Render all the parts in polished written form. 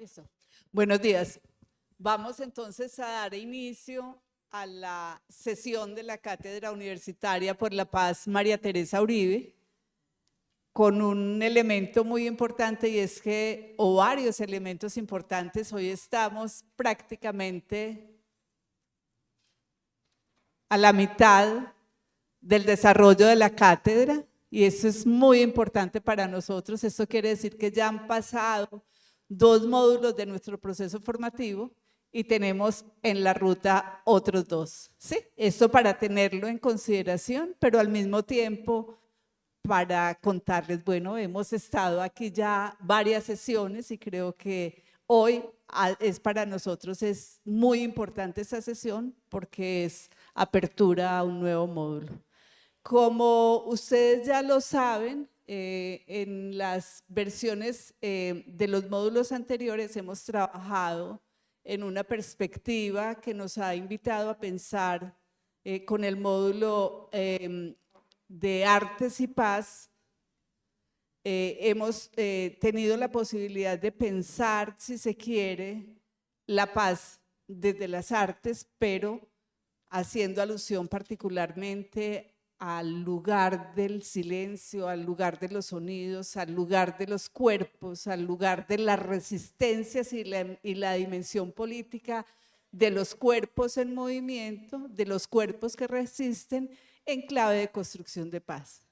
Listo. Buenos días. Vamos entonces a dar inicio a la sesión de la Cátedra Universitaria por la Paz María Teresa Uribe, con un elemento muy importante y es que, o varios elementos importantes, hoy estamos prácticamente a la mitad del desarrollo de la cátedra y eso es muy importante para nosotros. Esto quiere decir que ya han pasado 2 módulos de nuestro proceso formativo y tenemos en la ruta otros 2. ¿Sí? Esto para tenerlo en consideración, pero al mismo tiempo para contarles, bueno, hemos estado aquí ya varias sesiones y creo que hoy es para nosotros es muy importante esta sesión porque es apertura a un nuevo módulo. Como ustedes ya lo saben, en las versiones de los módulos anteriores hemos trabajado en una perspectiva que nos ha invitado a pensar con el módulo de Artes y Paz. Hemos tenido la posibilidad de pensar, si se quiere, la paz desde las artes, pero haciendo alusión particularmente al lugar del silencio, al lugar de los sonidos, al lugar de los cuerpos, al lugar de las resistencias y la dimensión política de los cuerpos en movimiento, de los cuerpos que resisten en clave de construcción de paz.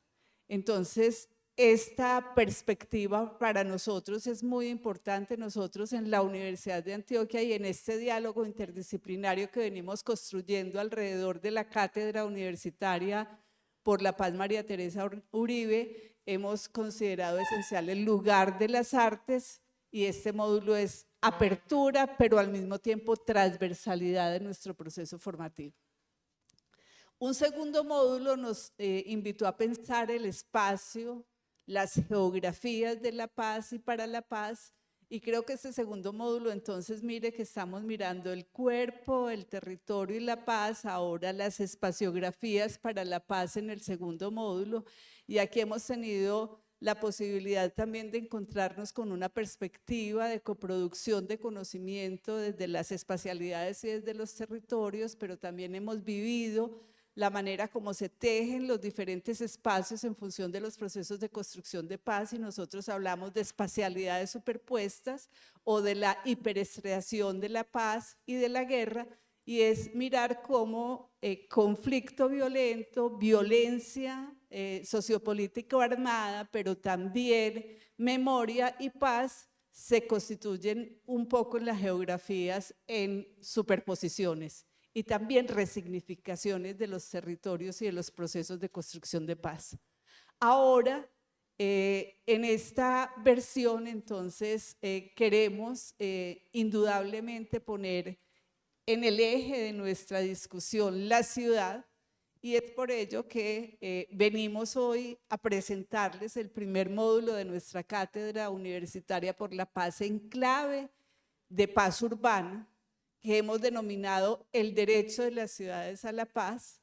Entonces, esta perspectiva para nosotros es muy importante. Nosotros en la Universidad de Antioquia y en este diálogo interdisciplinario que venimos construyendo alrededor de la Cátedra Universitaria por la Paz María Teresa Uribe, hemos considerado esencial el lugar de las artes y este módulo es apertura, pero al mismo tiempo transversalidad de nuestro proceso formativo. Un segundo módulo nos invitó a pensar el espacio, las geografías de la paz y para la paz, y creo que este segundo módulo, entonces mire que estamos mirando el cuerpo, el territorio y la paz, ahora las espaciografías para la paz en el segundo módulo, y aquí hemos tenido la posibilidad también de encontrarnos con una perspectiva de coproducción de conocimiento desde las espacialidades y desde los territorios, pero también hemos vivido la manera como se tejen los diferentes espacios en función de los procesos de construcción de paz y nosotros hablamos de espacialidades superpuestas o de la hiperestriación de la paz y de la guerra y es mirar cómo conflicto violento, violencia sociopolítica armada, pero también memoria y paz se constituyen un poco en las geografías en superposiciones y también resignificaciones de los territorios y de los procesos de construcción de paz. Ahora, en esta versión, entonces, queremos indudablemente poner en el eje de nuestra discusión la ciudad y es por ello que venimos hoy a presentarles el primer módulo de nuestra Cátedra Universitaria por la Paz en clave de paz urbana, que hemos denominado el derecho de las ciudades a la paz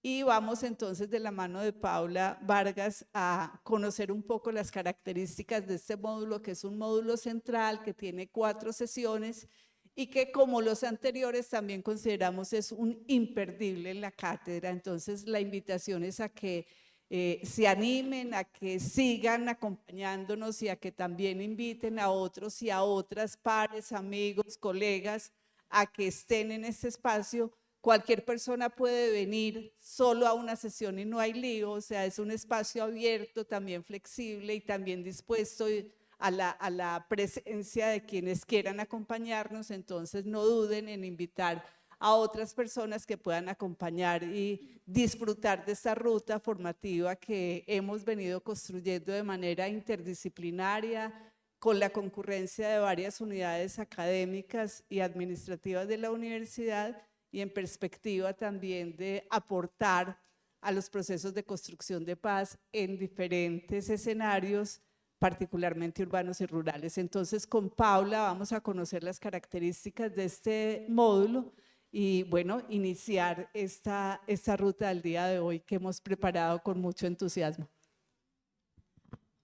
y vamos entonces de la mano de Paula Vargas a conocer un poco las características de este módulo, que es un módulo central que tiene 4 sesiones y que como los anteriores también consideramos es un imperdible en la cátedra. Entonces la invitación es a que se animen, a que sigan acompañándonos y a que también inviten a otros y a otras pares, amigos, colegas, a que estén en este espacio. Cualquier persona puede venir solo a una sesión y no hay lío, o sea, es un espacio abierto, también flexible y también dispuesto a la presencia de quienes quieran acompañarnos, entonces no duden en invitar a otras personas que puedan acompañar y disfrutar de esta ruta formativa que hemos venido construyendo de manera interdisciplinaria, con la concurrencia de varias unidades académicas y administrativas de la universidad y en perspectiva también de aportar a los procesos de construcción de paz en diferentes escenarios, particularmente urbanos y rurales. Entonces, con Paula vamos a conocer las características de este módulo y, bueno, iniciar esta ruta del día de hoy que hemos preparado con mucho entusiasmo.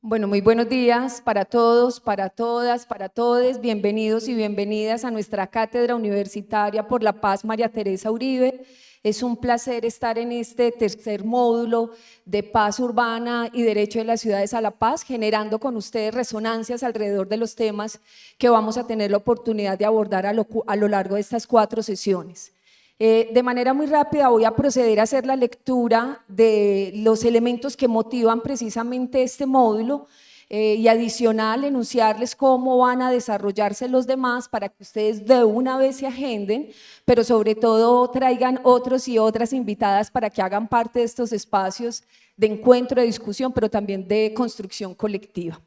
Bueno, muy buenos días para todos, para todas, para todes. Bienvenidos y bienvenidas a nuestra Cátedra Universitaria por la Paz María Teresa Uribe. Es un placer estar en este tercer módulo de paz urbana y derecho de las ciudades a la paz, generando con ustedes resonancias alrededor de los temas que vamos a tener la oportunidad de abordar a lo largo de estas 4 sesiones. De manera muy rápida voy a proceder a hacer la lectura de los elementos que motivan precisamente este módulo y adicional enunciarles cómo van a desarrollarse los demás para que ustedes de una vez se agenden, pero sobre todo traigan otros y otras invitadas para que hagan parte de estos espacios de encuentro, de discusión, pero también de construcción colectiva.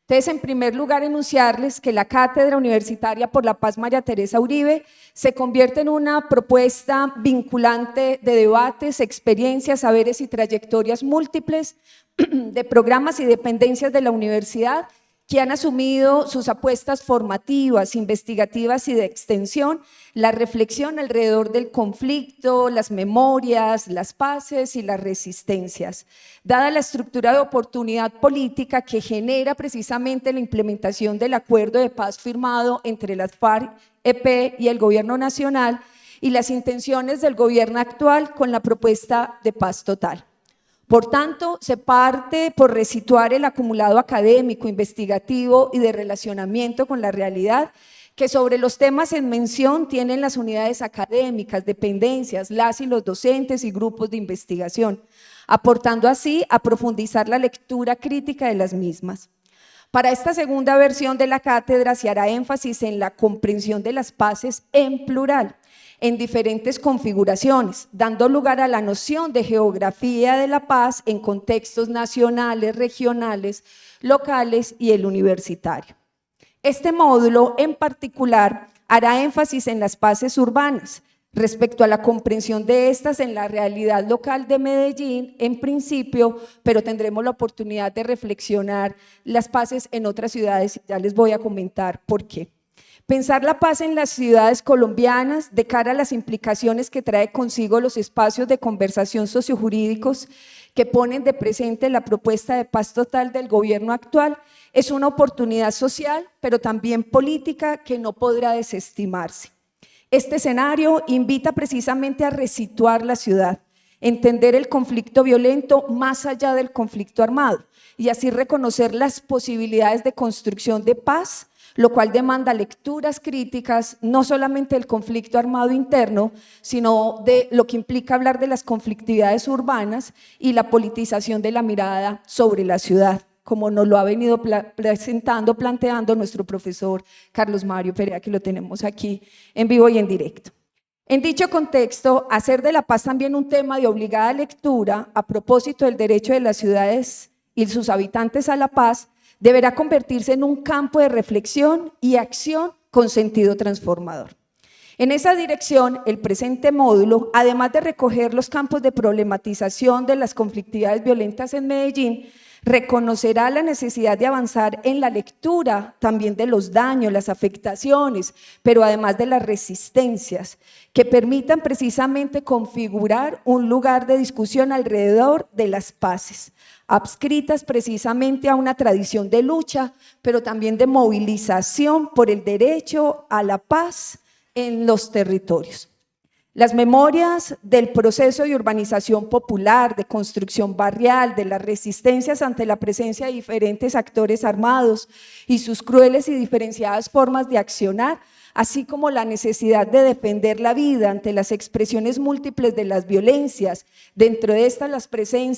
Entonces, en primer lugar, enunciarles que la Cátedra Universitaria por la Paz María Teresa Uribe se convierte en una propuesta vinculante de debates, experiencias, saberes y trayectorias múltiples de programas y dependencias de la universidad que han asumido sus apuestas formativas, investigativas y de extensión, la reflexión alrededor del conflicto, las memorias, las paces y las resistencias. Dada la estructura de oportunidad política que genera precisamente la implementación del acuerdo de paz firmado entre las FARC-EP y el Gobierno Nacional y las intenciones del gobierno actual con la propuesta de paz total. Por tanto, se parte por resituar el acumulado académico, investigativo y de relacionamiento con la realidad que sobre los temas en mención tienen las unidades académicas, dependencias, las y los docentes y grupos de investigación, aportando así a profundizar la lectura crítica de las mismas. Para esta segunda versión de la cátedra se hará énfasis en la comprensión de las paces en plural, en diferentes configuraciones, dando lugar a la noción de geografía de la paz en contextos nacionales, regionales, locales y el universitario. Este módulo en particular hará énfasis en las paces urbanas, respecto a la comprensión de estas en la realidad local de Medellín, en principio, pero tendremos la oportunidad de reflexionar las paces en otras ciudades, ya les voy a comentar por qué. Pensar la paz en las ciudades colombianas de cara a las implicaciones que trae consigo los espacios de conversación sociojurídicos que ponen de presente la propuesta de paz total del gobierno actual es una oportunidad social, pero también política que no podrá desestimarse. Este escenario invita precisamente a resituar la ciudad, entender el conflicto violento más allá del conflicto armado y así reconocer las posibilidades de construcción de paz, lo cual demanda lecturas críticas, no solamente del conflicto armado interno, sino de lo que implica hablar de las conflictividades urbanas y la politización de la mirada sobre la ciudad, como nos lo ha venido planteando nuestro profesor Carlos Mario Perea, que lo tenemos aquí en vivo y en directo. En dicho contexto, hacer de la paz también un tema de obligada lectura a propósito del derecho de las ciudades y sus habitantes a la paz, deberá convertirse en un campo de reflexión y acción con sentido transformador. En esa dirección, el presente módulo, además de recoger los campos de problematización de las conflictividades violentas en Medellín, reconocerá la necesidad de avanzar en la lectura también de los daños, las afectaciones, pero además de las resistencias, que permitan precisamente configurar un lugar de discusión alrededor de las paces, adscritas precisamente a una tradición de lucha, pero también de movilización por el derecho a la paz en los territorios. Las memorias del proceso de urbanización popular, de construcción barrial, de las resistencias ante la presencia de diferentes actores armados y sus crueles y diferenciadas formas de accionar, así como la necesidad de defender la vida ante las expresiones múltiples de las violencias, dentro de estas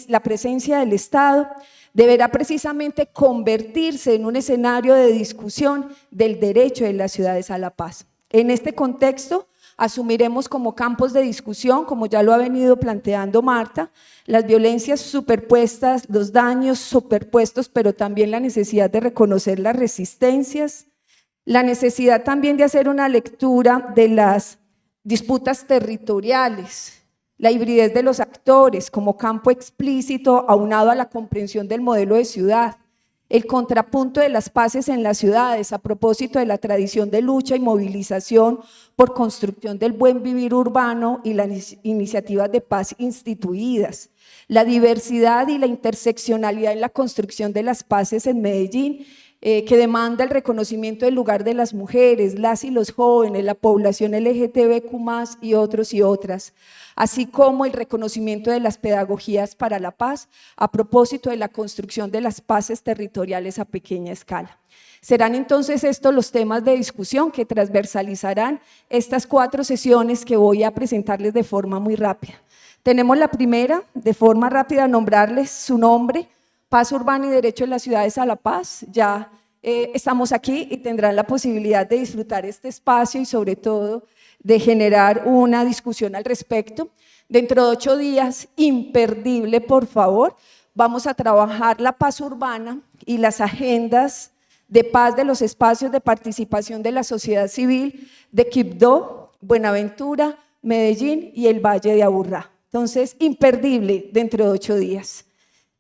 la presencia del Estado, deberá precisamente convertirse en un escenario de discusión del derecho de las ciudades a la paz. En este contexto, asumiremos como campos de discusión, como ya lo ha venido planteando Marta, las violencias superpuestas, los daños superpuestos, pero también la necesidad de reconocer las resistencias, la necesidad también de hacer una lectura de las disputas territoriales, la hibridez de los actores como campo explícito aunado a la comprensión del modelo de ciudad, el contrapunto de las paces en las ciudades a propósito de la tradición de lucha y movilización por construcción del buen vivir urbano y las iniciativas de paz instituidas, la diversidad y la interseccionalidad en la construcción de las paces en Medellín, que demanda el reconocimiento del lugar de las mujeres, las y los jóvenes, la población LGTBQ+, y otros y otras, así como el reconocimiento de las pedagogías para la paz a propósito de la construcción de las paces territoriales a pequeña escala. Serán entonces estos los temas de discusión que transversalizarán estas 4 sesiones que voy a presentarles de forma muy rápida. Tenemos la primera, de forma rápida, nombrarles su nombre: Paz Urbana y Derecho de las Ciudades a la Paz. Ya estamos aquí y tendrán la posibilidad de disfrutar este espacio y sobre todo de generar una discusión al respecto. Dentro de 8 días, imperdible, por favor, vamos a trabajar la paz urbana y las agendas de paz de los espacios de participación de la sociedad civil de Quibdó, Buenaventura, Medellín y el Valle de Aburrá. Entonces, imperdible dentro de 8 días.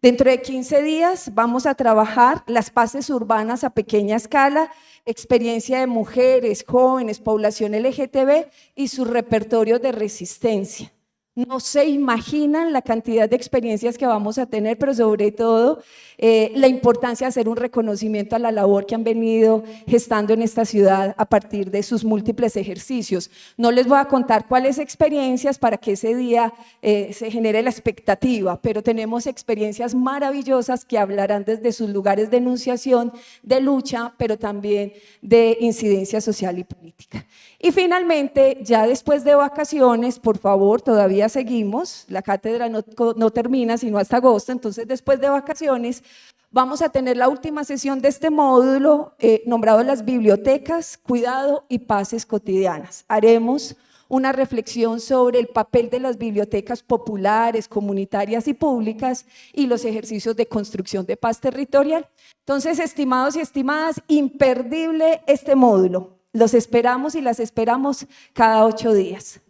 Dentro de 15 días vamos a trabajar las paces urbanas a pequeña escala, experiencia de mujeres, jóvenes, población LGTB y sus repertorios de resistencia. No se imaginan la cantidad de experiencias que vamos a tener, pero sobre todo la importancia de hacer un reconocimiento a la labor que han venido gestando en esta ciudad a partir de sus múltiples ejercicios. No les voy a contar cuáles experiencias para que ese día se genere la expectativa, pero tenemos experiencias maravillosas que hablarán desde sus lugares de enunciación, de lucha, pero también de incidencia social y política. Y finalmente, ya después de vacaciones, por favor, todavía seguimos, la cátedra no termina sino hasta agosto, entonces después de vacaciones vamos a tener la última sesión de este módulo nombrado las bibliotecas, cuidado y paces cotidianas. Haremos una reflexión sobre el papel de las bibliotecas populares, comunitarias y públicas y los ejercicios de construcción de paz territorial. Entonces, estimados y estimadas, imperdible este módulo. Los esperamos y las esperamos cada 8 días.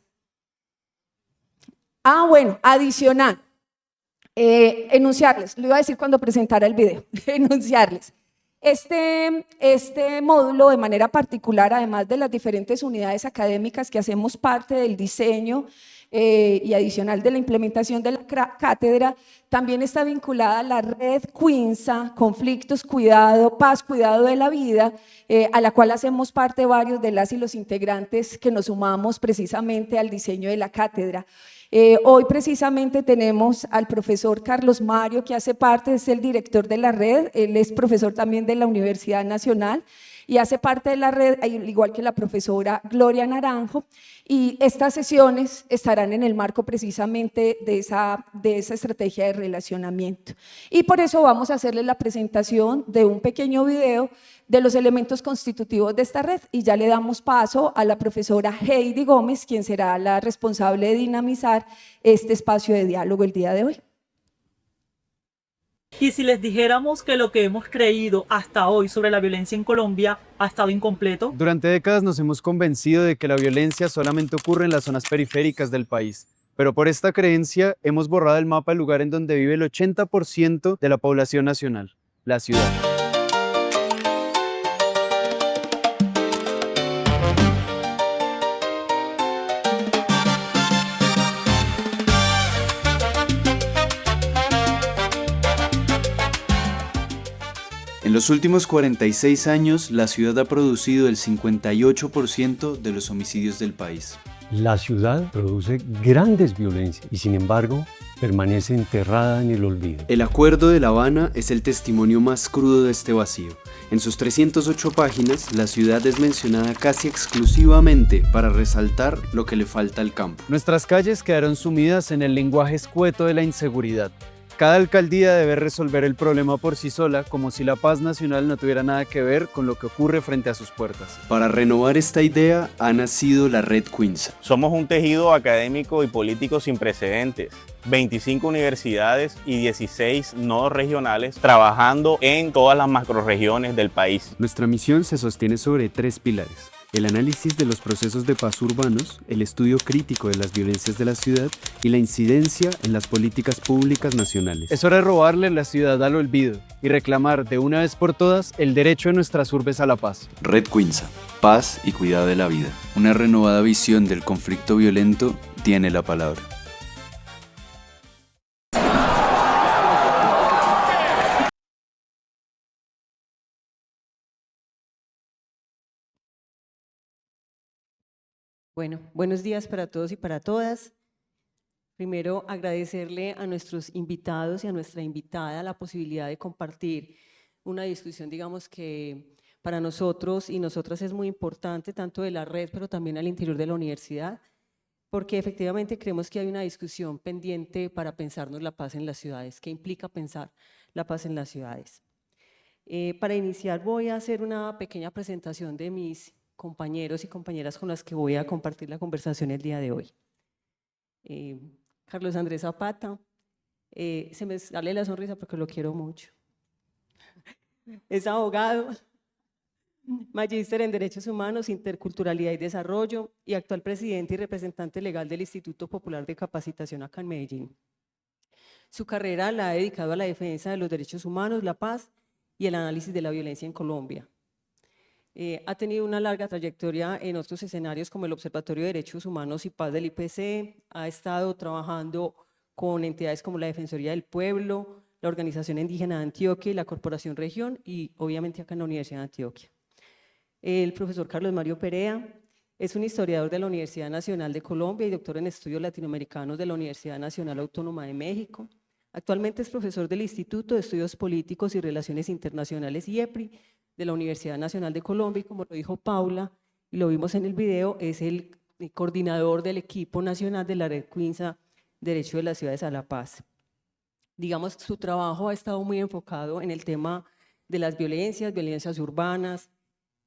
Bueno, adicional, enunciarles, lo iba a decir cuando presentara el video, enunciarles. Este módulo, de manera particular, además de las diferentes unidades académicas que hacemos parte del diseño y adicional de la implementación de la cátedra, también está vinculada a la red Quinza, Conflictos, Cuidado, Paz, Cuidado de la Vida, a la cual hacemos parte varios de las y los integrantes que nos sumamos precisamente al diseño de la cátedra. Hoy precisamente tenemos al profesor Carlos Mario, que hace parte, es el director de la red, él es profesor también de la Universidad Nacional y hace parte de la red, al igual que la profesora Gloria Naranjo, y estas sesiones estarán en el marco precisamente de esa estrategia de relacionamiento. Y por eso vamos a hacerles la presentación de un pequeño video de los elementos constitutivos de esta red, y ya le damos paso a la profesora Heidi Gómez, quien será la responsable de dinamizar este espacio de diálogo el día de hoy. Y si les dijéramos que lo que hemos creído hasta hoy sobre la violencia en Colombia ha estado incompleto. Durante décadas nos hemos convencido de que la violencia solamente ocurre en las zonas periféricas del país. Pero por esta creencia hemos borrado el mapa del lugar en donde vive el 80% de la población nacional, la ciudad. En los últimos 46 años, la ciudad ha producido el 58% de los homicidios del país. La ciudad produce grandes violencias y, sin embargo, permanece enterrada en el olvido. El Acuerdo de La Habana es el testimonio más crudo de este vacío. En sus 308 páginas, la ciudad es mencionada casi exclusivamente para resaltar lo que le falta al campo. Nuestras calles quedaron sumidas en el lenguaje escueto de la inseguridad. Cada alcaldía debe resolver el problema por sí sola, como si la paz nacional no tuviera nada que ver con lo que ocurre frente a sus puertas. Para renovar esta idea ha nacido la Red Quinza. Somos un tejido académico y político sin precedentes. 25 universidades y 16 nodos regionales trabajando en todas las macrorregiones del país. Nuestra misión se sostiene sobre 3 pilares. el análisis de los procesos de paz urbanos, el estudio crítico de las violencias de la ciudad y la incidencia en las políticas públicas nacionales. Es hora de robarle la ciudad al olvido y reclamar de una vez por todas el derecho de nuestras urbes a la paz. Red Quinza, paz y cuidado de la vida. Una renovada visión del conflicto violento tiene la palabra. Bueno, buenos días para todos y para todas. Primero, agradecerle a nuestros invitados y a nuestra invitada la posibilidad de compartir una discusión, digamos que para nosotros y nosotras es muy importante, tanto de la red, pero también al interior de la universidad, porque efectivamente creemos que hay una discusión pendiente para pensarnos la paz en las ciudades. ¿Qué implica pensar la paz en las ciudades? Para iniciar voy a hacer una pequeña presentación de mis compañeros y compañeras con las que voy a compartir la conversación el día de hoy. Carlos Andrés Zapata, se me sale la sonrisa porque lo quiero mucho. Es abogado, magíster en Derechos Humanos, Interculturalidad y Desarrollo y actual presidente y representante legal del Instituto Popular de Capacitación acá en Medellín. Su carrera la ha dedicado a la defensa de los derechos humanos, la paz y el análisis de la violencia en Colombia. Ha tenido una larga trayectoria en otros escenarios como el Observatorio de Derechos Humanos y Paz del IPC, ha estado trabajando con entidades como la Defensoría del Pueblo, la Organización Indígena de Antioquia y la Corporación Región y obviamente acá en la Universidad de Antioquia. El profesor Carlos Mario Perea es un historiador de la Universidad Nacional de Colombia y doctor en estudios latinoamericanos de la Universidad Nacional Autónoma de México. Actualmente es profesor del Instituto de Estudios Políticos y Relaciones Internacionales IEPRI de la Universidad Nacional de Colombia y como lo dijo Paula y lo vimos en el video, es el coordinador del equipo nacional de la Red Quinza Derecho de las Ciudades a la Paz. Digamos, su trabajo ha estado muy enfocado en el tema de las violencias urbanas.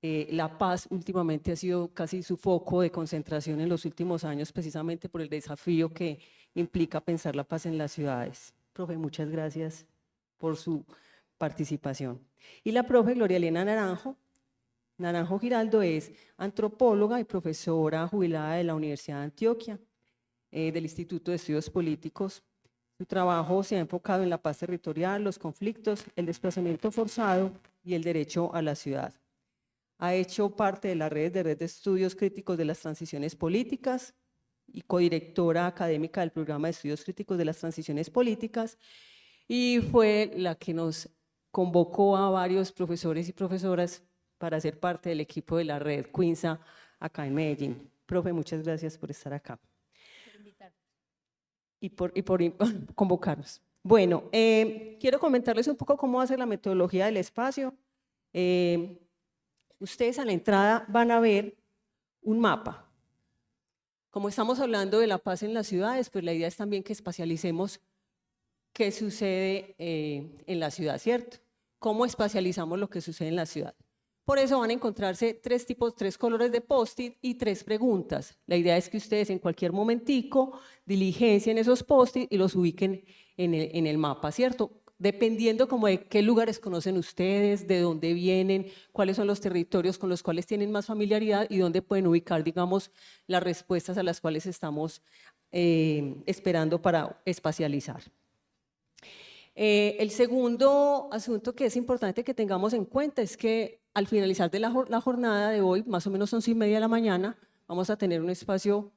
La paz últimamente ha sido casi su foco de concentración en los últimos años, precisamente por el desafío que implica pensar la paz en las ciudades. Profe, muchas gracias por su participación. Y la profe Gloria Elena Naranjo Giraldo es antropóloga y profesora jubilada de la Universidad de Antioquia, del Instituto de Estudios Políticos. Su trabajo se ha enfocado en la paz territorial, los conflictos, el desplazamiento forzado y el derecho a la ciudad. Ha hecho parte de la red de estudios críticos de las transiciones políticas y codirectora académica del programa de estudios críticos de las transiciones políticas y fue la que nos convocó a varios profesores y profesoras para ser parte del equipo de la red Quinza acá en Medellín. Profe, muchas gracias por estar acá y por convocarnos. Bueno, quiero comentarles un poco cómo va a ser la metodología del espacio. Ustedes a la entrada van a ver un mapa. Como estamos hablando de la paz en las ciudades, pues la idea es también que espacialicemos qué sucede en la ciudad, ¿cierto? ¿Cómo espacializamos lo que sucede en la ciudad? Por eso van a encontrarse tres colores de post-it y 3 preguntas. La idea es que ustedes en cualquier momentico diligencien esos post-it y los ubiquen en el mapa, ¿cierto? Dependiendo como de qué lugares conocen ustedes, de dónde vienen, cuáles son los territorios con los cuales tienen más familiaridad y dónde pueden ubicar, digamos, las respuestas a las cuales estamos esperando para espacializar. El segundo asunto que es importante que tengamos en cuenta es que al finalizar de la jornada de hoy, más o menos 11:30 de la mañana, vamos a tener un espacio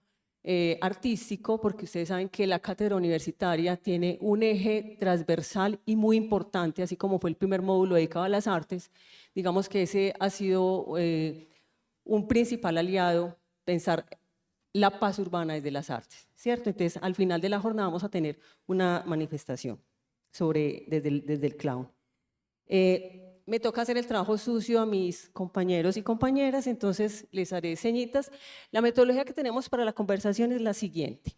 artístico, porque ustedes saben que la cátedra universitaria tiene un eje transversal y muy importante, así como fue el primer módulo dedicado a las artes. Digamos que ese ha sido un principal aliado, pensar la paz urbana desde las artes, ¿cierto? Entonces, al final de la jornada vamos a tener una manifestación desde el clown. Me toca hacer el trabajo sucio a mis compañeros y compañeras, entonces les haré señitas. La metodología que tenemos para la conversación es la siguiente.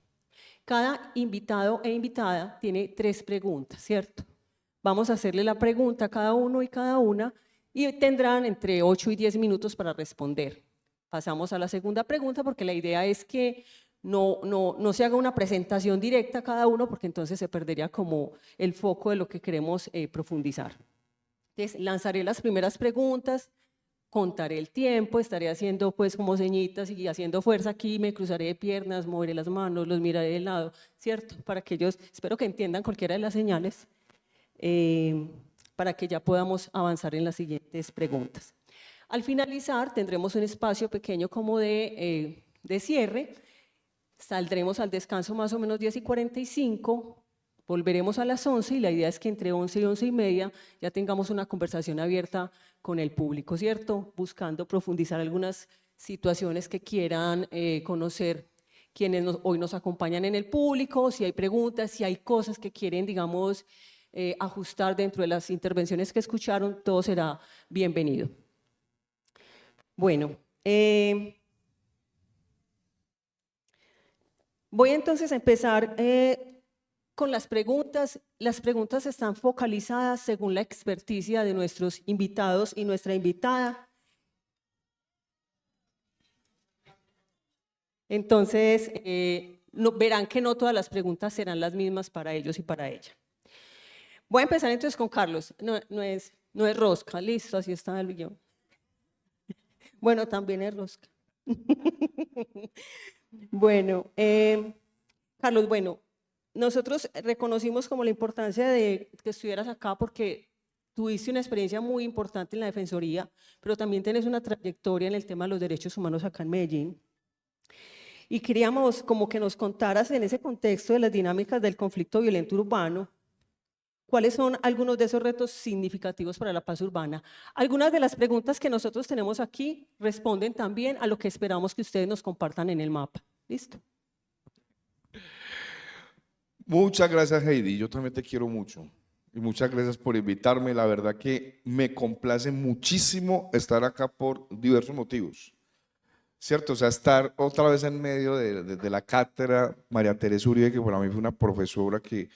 Cada invitado e invitada tiene 3 preguntas, ¿cierto? Vamos a hacerle la pregunta a cada uno y cada una y tendrán entre 8 y 10 minutos para responder. Pasamos a la segunda pregunta porque la idea es que no se haga una presentación directa a cada uno porque entonces se perdería como el foco de lo que queremos profundizar. Entonces, lanzaré las primeras preguntas, contaré el tiempo, estaré haciendo pues como señitas y haciendo fuerza aquí, me cruzaré de piernas, moveré las manos, los miraré de lado, ¿cierto? Para que ellos, espero que entiendan cualquiera de las señales, para que ya podamos avanzar en las siguientes preguntas. Al finalizar tendremos un espacio pequeño como de cierre, saldremos al descanso más o menos 10:45, volveremos a las 11 y la idea es que entre 11 y 11:30 ya tengamos una conversación abierta con el público, ¿cierto? Buscando profundizar algunas situaciones que quieran conocer quienes hoy nos acompañan en el público, si hay preguntas, si hay cosas que quieren, digamos, ajustar dentro de las intervenciones que escucharon, todo será bienvenido. Bueno, voy entonces a empezar con las preguntas. Las preguntas están focalizadas según la experticia de nuestros invitados y nuestra invitada. Entonces, verán que no todas las preguntas serán las mismas para ellos y para ella. Voy a empezar entonces con Carlos. No es rosca, listo, así está el guión. Bueno, también es rosca. Bueno, Carlos, bueno, nosotros reconocimos como la importancia de que estuvieras acá porque tuviste una experiencia muy importante en la Defensoría, pero también tienes una trayectoria en el tema de los derechos humanos acá en Medellín. Y queríamos como que nos contaras en ese contexto de las dinámicas del conflicto violento urbano, ¿cuáles son algunos de esos retos significativos para la paz urbana? Algunas de las preguntas que nosotros tenemos aquí responden también a lo que esperamos que ustedes nos compartan en el mapa. ¿Listo? Muchas gracias, Heidi. Yo también te quiero mucho. Y muchas gracias por invitarme. La verdad que me complace muchísimo estar acá por diversos motivos. ¿Cierto? O sea, estar otra vez en medio de la cátedra María Teresa Uribe, que para mí fue una profesora que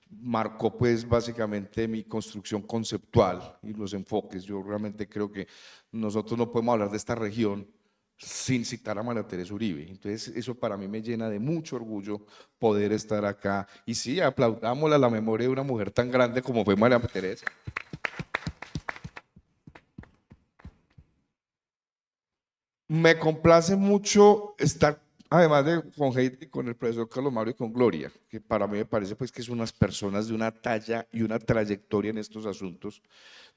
marcó pues básicamente mi construcción conceptual y los enfoques. Yo realmente creo que nosotros no podemos hablar de esta región sin citar a María Teresa Uribe. Entonces eso para mí me llena de mucho orgullo poder estar acá. Y sí, aplaudámosle a la memoria de una mujer tan grande como fue María Teresa. Me complace mucho estar, además de con Heidi, con el profesor Carlos Mario y con Gloria, que para mí me parece pues que son unas personas de una talla y una trayectoria en estos asuntos.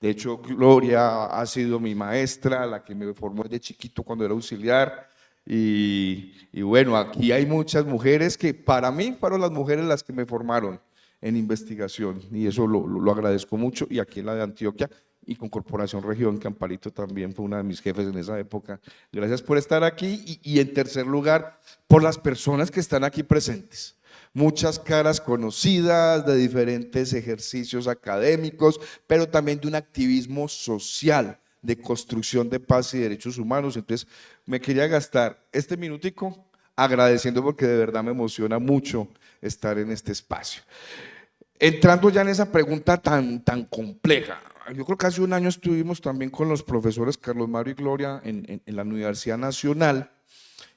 De hecho, Gloria ha sido mi maestra, la que me formó desde chiquito cuando era auxiliar. Y bueno, aquí hay muchas mujeres que para mí fueron las mujeres las que me formaron en investigación, y eso lo agradezco mucho. Y aquí en la de Antioquia y con Corporación Región, que Amparito también fue una de mis jefes en esa época. Gracias por estar aquí y en tercer lugar, por las personas que están aquí presentes. Muchas caras conocidas de diferentes ejercicios académicos, pero también de un activismo social de construcción de paz y derechos humanos. Entonces me quería gastar este minutico agradeciendo porque de verdad me emociona mucho estar en este espacio. Entrando ya en esa pregunta tan compleja, yo creo que hace un año estuvimos también con los profesores Carlos Mario y Gloria en la Universidad Nacional,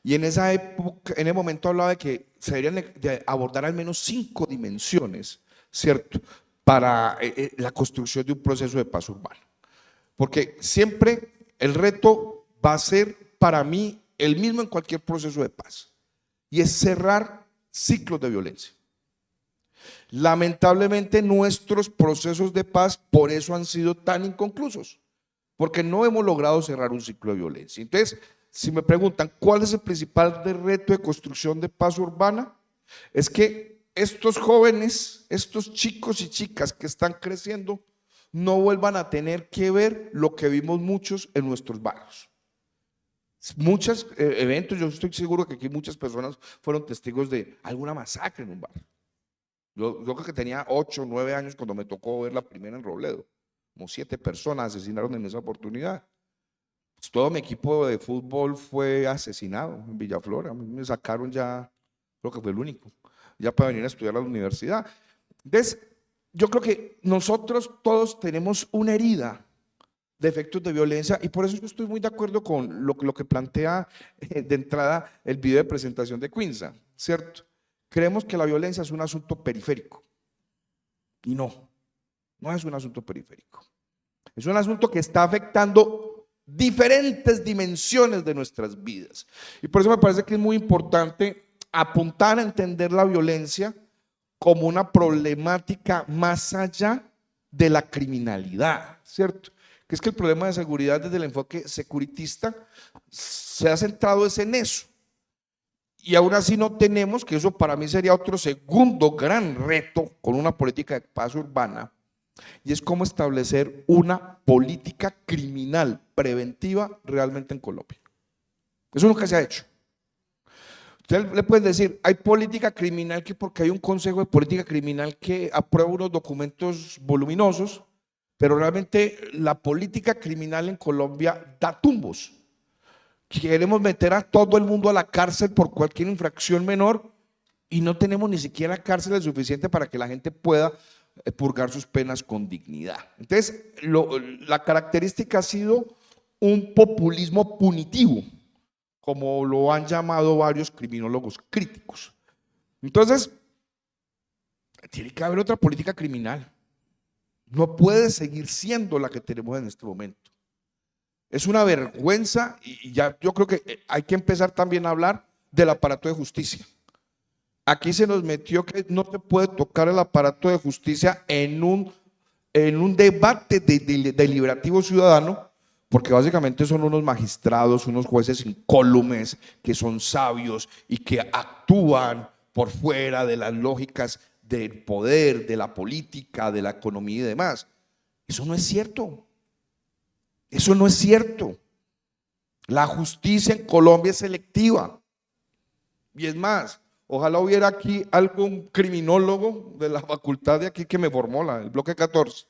y en esa época, en el momento hablaba de que se deberían de abordar al menos 5 dimensiones, ¿cierto?, para la construcción de un proceso de paz urbana. Porque siempre el reto va a ser para mí el mismo en cualquier proceso de paz, y es cerrar ciclos de violencia. Lamentablemente nuestros procesos de paz por eso han sido tan inconclusos, porque no hemos logrado cerrar un ciclo de violencia. Entonces, si me preguntan cuál es el principal reto de construcción de paz urbana, es que estos jóvenes, estos chicos y chicas que están creciendo, no vuelvan a tener que ver lo que vimos muchos en nuestros barrios. Muchos eventos, yo estoy seguro que aquí muchas personas fueron testigos de alguna masacre en un barrio. Yo creo que tenía 8 o 9 años cuando me tocó ver la primera en Robledo. Como 7 personas asesinaron en esa oportunidad. Pues todo mi equipo de fútbol fue asesinado en Villaflor. A mí me sacaron ya, creo que fue el único, ya para venir a estudiar a la universidad. Entonces, yo creo que nosotros todos tenemos una herida de efectos de violencia, y por eso yo estoy muy de acuerdo con lo que plantea de entrada el video de presentación de Quinza, ¿cierto? Creemos que la violencia es un asunto periférico, y no es un asunto periférico. Es un asunto que está afectando diferentes dimensiones de nuestras vidas. Y por eso me parece que es muy importante apuntar a entender la violencia como una problemática más allá de la criminalidad, ¿cierto? Que es que el problema de seguridad desde el enfoque securitista se ha centrado en eso. Y aún así no tenemos, que eso para mí sería otro segundo gran reto con una política de paz urbana, y es cómo establecer una política criminal preventiva realmente en Colombia. Eso nunca se ha hecho. Usted le puede decir, hay política criminal que porque hay un consejo de política criminal que aprueba unos documentos voluminosos, pero realmente la política criminal en Colombia da tumbos. Queremos meter a todo el mundo a la cárcel por cualquier infracción menor y no tenemos ni siquiera cárceles suficientes para que la gente pueda purgar sus penas con dignidad. Entonces, la característica ha sido un populismo punitivo, como lo han llamado varios criminólogos críticos. Entonces, tiene que haber otra política criminal. No puede seguir siendo la que tenemos en este momento. Es una vergüenza y ya yo creo que hay que empezar también a hablar del aparato de justicia. Aquí se nos metió que no se puede tocar el aparato de justicia en un debate deliberativo ciudadano, porque básicamente son unos magistrados, unos jueces incólumes, que son sabios y que actúan por fuera de las lógicas del poder, de la política, de la economía y demás. Eso no es cierto. Eso no es cierto. La justicia en Colombia es selectiva. Y es más, ojalá hubiera aquí algún criminólogo de la facultad de aquí que me formó, el bloque 14,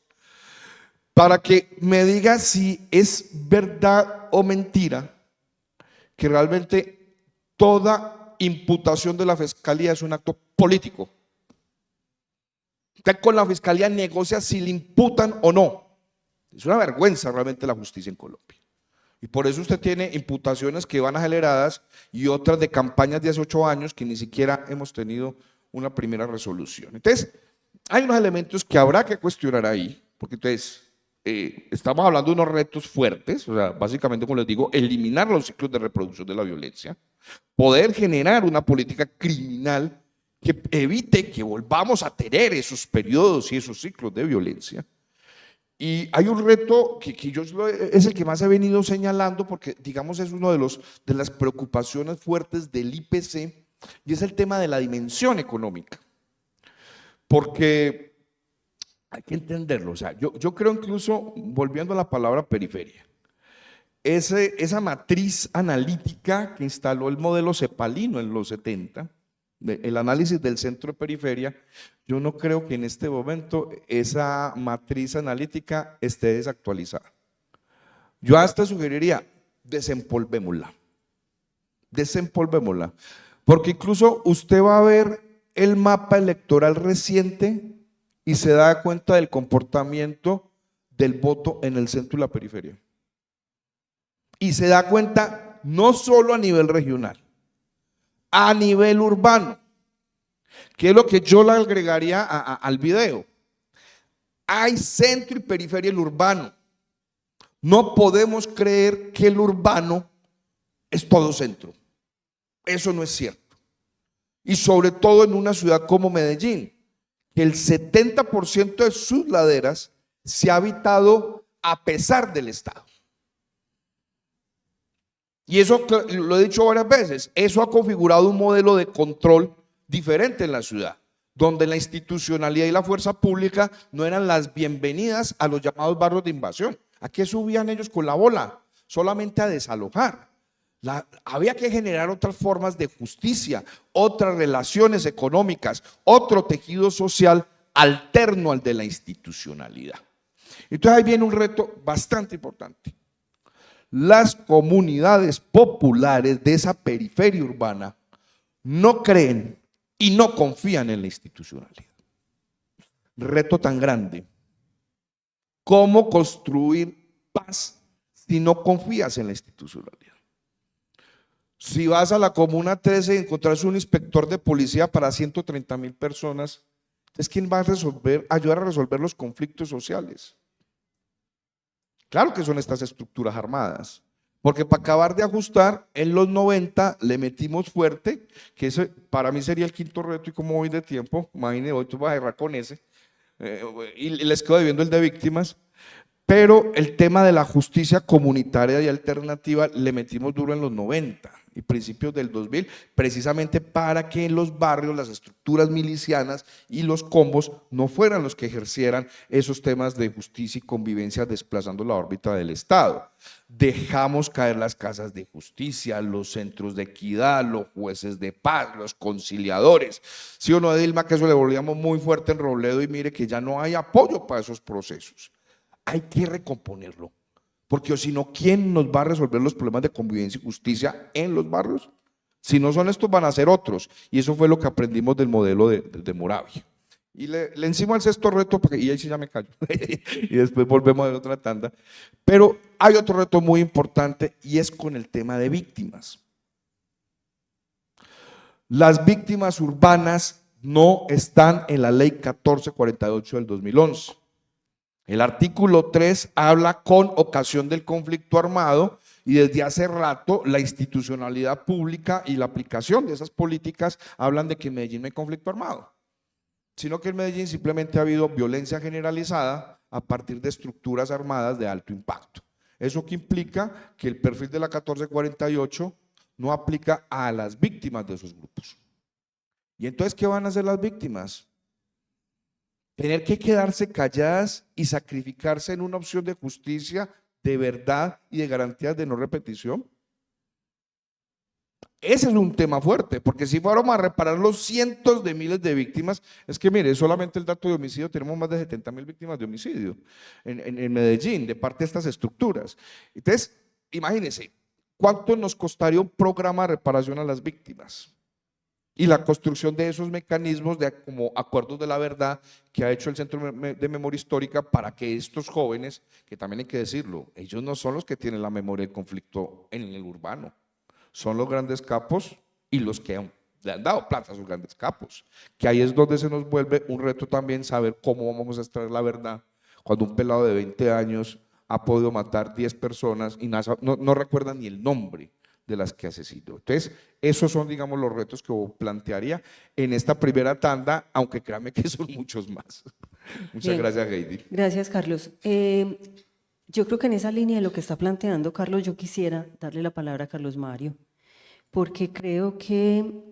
para que me diga si es verdad o mentira que realmente toda imputación de la fiscalía es un acto político. Usted con la fiscalía negocia si le imputan o no. Es una vergüenza realmente la justicia en Colombia. Y por eso usted tiene imputaciones que van aceleradas y otras de campañas de hace 8 años que ni siquiera hemos tenido una primera resolución. Entonces, hay unos elementos que habrá que cuestionar ahí, porque entonces estamos hablando de unos retos fuertes, o sea, básicamente, como les digo, eliminar los ciclos de reproducción de la violencia, poder generar una política criminal que evite que volvamos a tener esos periodos y esos ciclos de violencia. Y hay un reto que es el que más he venido señalando porque, digamos, es uno de las preocupaciones fuertes del IPC y es el tema de la dimensión económica. Porque hay que entenderlo, o sea, yo creo incluso, volviendo a la palabra periferia, esa matriz analítica que instaló el modelo cepalino en los 70, el análisis del centro de periferia, yo no creo que en este momento esa matriz analítica esté desactualizada. Yo hasta sugeriría, desempolvémosla, porque incluso usted va a ver el mapa electoral reciente y se da cuenta del comportamiento del voto en el centro y la periferia. Y se da cuenta no solo a nivel regional, a nivel urbano, que es lo que yo le agregaría al video. Hay centro y periferia en el urbano. No podemos creer que el urbano es todo centro. Eso no es cierto. Y sobre todo en una ciudad como Medellín, que el 70% de sus laderas se ha habitado a pesar del Estado. Y eso lo he dicho varias veces, eso ha configurado un modelo de control diferente en la ciudad, donde la institucionalidad y la fuerza pública no eran las bienvenidas a los llamados barrios de invasión. ¿A qué subían ellos con la bola? Solamente a desalojar. Había que generar otras formas de justicia, otras relaciones económicas, otro tejido social alterno al de la institucionalidad. Entonces ahí viene un reto bastante importante. Las comunidades populares de esa periferia urbana no creen y no confían en la institucionalidad. Reto tan grande. ¿Cómo construir paz si no confías en la institucionalidad? Si vas a la Comuna 13 y encontrás un inspector de policía para 130.000 personas, ¿es quién va a ayudar a resolver los conflictos sociales? Claro que son estas estructuras armadas. Porque para acabar de ajustar, en los 90 le metimos fuerte, que ese para mí sería el quinto reto, y como voy de tiempo, imagínate, hoy tú vas a errar con ese, y les quedo debiendo el de víctimas, pero el tema de la justicia comunitaria y alternativa le metimos duro en los 90 y principios del 2000, precisamente para que en los barrios las estructuras milicianas y los combos no fueran los que ejercieran esos temas de justicia y convivencia desplazando la órbita del Estado. Dejamos caer las casas de justicia, los centros de equidad, los jueces de paz, los conciliadores. ¿Sí o no, Dilma, que eso le volvíamos muy fuerte en Robledo, y mire que ya no hay apoyo para esos procesos? Hay que recomponerlo. Porque si no, ¿quién nos va a resolver los problemas de convivencia y justicia en los barrios? Si no son estos, van a ser otros. Y eso fue lo que aprendimos del modelo de Moravia. Y le encima al sexto reto, porque, y ahí sí ya me callo, y después volvemos a ver otra tanda. Pero hay otro reto muy importante, y es con el tema de víctimas. Las víctimas urbanas no están en la ley 1448 del 2011. El artículo 3 habla con ocasión del conflicto armado, y desde hace rato la institucionalidad pública y la aplicación de esas políticas hablan de que en Medellín no hay conflicto armado, sino que en Medellín simplemente ha habido violencia generalizada a partir de estructuras armadas de alto impacto. Eso que implica que el perfil de la 1448 no aplica a las víctimas de esos grupos. ¿Y entonces qué van a hacer las víctimas? Tener que quedarse calladas y sacrificarse en una opción de justicia, de verdad y de garantías de no repetición. Ese es un tema fuerte, porque si fuéramos a reparar los cientos de miles de víctimas, es que mire, solamente el dato de homicidio, tenemos más de 70.000 víctimas de homicidio en Medellín, de parte de estas estructuras. Entonces, imagínense, ¿cuánto nos costaría un programa de reparación a las víctimas? Y la construcción de esos mecanismos como acuerdos de la verdad que ha hecho el Centro de Memoria Histórica para que estos jóvenes, que también hay que decirlo, ellos no son los que tienen la memoria del conflicto en el urbano, son los grandes capos y los que le han dado plata a sus grandes capos, que ahí es donde se nos vuelve un reto también saber cómo vamos a extraer la verdad cuando un pelado de 20 años ha podido matar 10 personas y no recuerda ni el nombre de las que asesinó. Entonces, esos son, digamos, los retos que yo plantearía en esta primera tanda, aunque créanme que son muchos más. Muchas Bien. gracias, Heidi. Gracias, Carlos. Yo creo que en esa línea de lo que está planteando Carlos, yo quisiera darle la palabra a Carlos Mario, porque creo que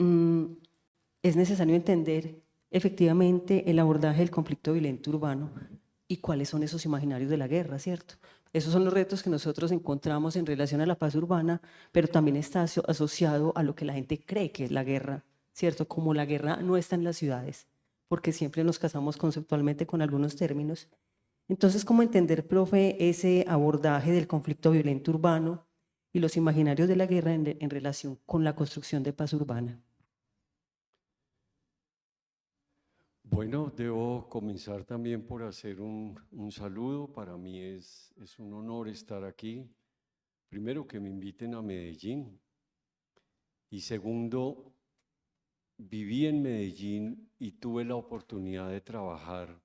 es necesario entender efectivamente el abordaje del conflicto violento urbano y cuáles son esos imaginarios de la guerra, ¿cierto? Esos son los retos que nosotros encontramos en relación a la paz urbana, pero también está asociado a lo que la gente cree que es la guerra, ¿cierto? Como la guerra no está en las ciudades, porque siempre nos casamos conceptualmente con algunos términos. Entonces, ¿cómo entender, profe, ese abordaje del conflicto violento urbano y los imaginarios de la guerra en relación con la construcción de paz urbana? Bueno, debo comenzar también por hacer un saludo. Para mí es un honor estar aquí. Primero, que me inviten a Medellín. Y segundo, viví en Medellín y tuve la oportunidad de trabajar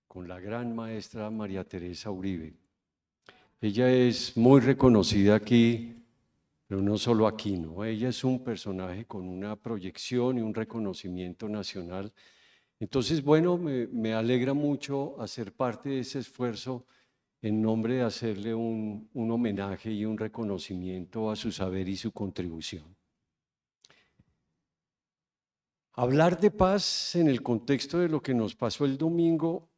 con la gran maestra María Teresa Uribe. Ella es muy reconocida aquí, pero no solo aquí, ¿no? Ella es un personaje con una proyección y un reconocimiento nacional. Entonces, bueno, me alegra mucho hacer parte de ese esfuerzo en nombre de hacerle un homenaje y un reconocimiento a su saber y su contribución. Hablar de paz en el contexto de lo que nos pasó el domingo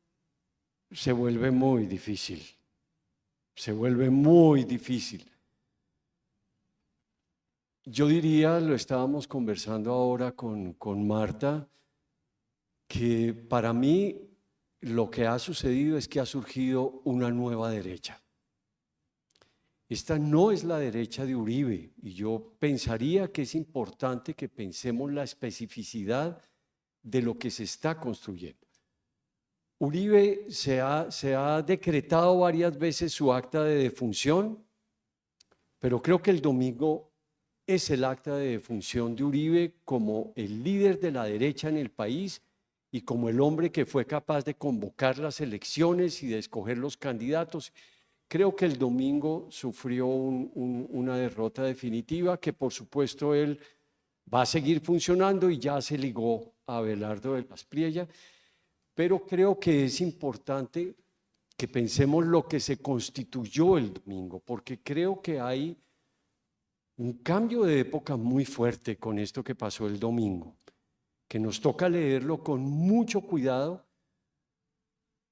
se vuelve muy difícil, se vuelve muy difícil. Yo diría, lo estábamos conversando ahora con Marta, que para mí lo que ha sucedido es que ha surgido una nueva derecha. Esta no es la derecha de Uribe, y yo pensaría que es importante que pensemos la especificidad de lo que se está construyendo. Uribe se ha decretado varias veces su acta de defunción, pero creo que el domingo es el acta de defunción de Uribe como el líder de la derecha en el país y como el hombre que fue capaz de convocar las elecciones y de escoger los candidatos creo que el domingo sufrió una derrota definitiva que por supuesto él va a seguir funcionando y ya se ligó a Abelardo de las Priella, pero creo que es importante que pensemos lo que se constituyó el domingo, porque creo que hay un cambio de época muy fuerte con esto que pasó el domingo, que nos toca leerlo con mucho cuidado,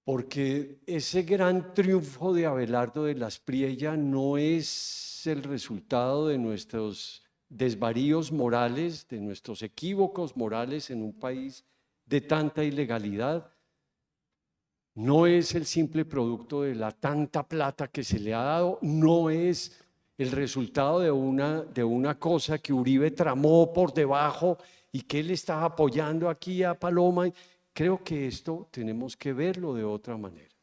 porque ese gran triunfo de Abelardo de las Priella no es el resultado de nuestros desvaríos morales, de nuestros equívocos morales en un país de tanta ilegalidad, no es el simple producto de la tanta plata que se le ha dado, no es el resultado de una cosa que Uribe tramó por debajo y que él estaba apoyando aquí a Paloma. Creo que esto tenemos que verlo de otra manera.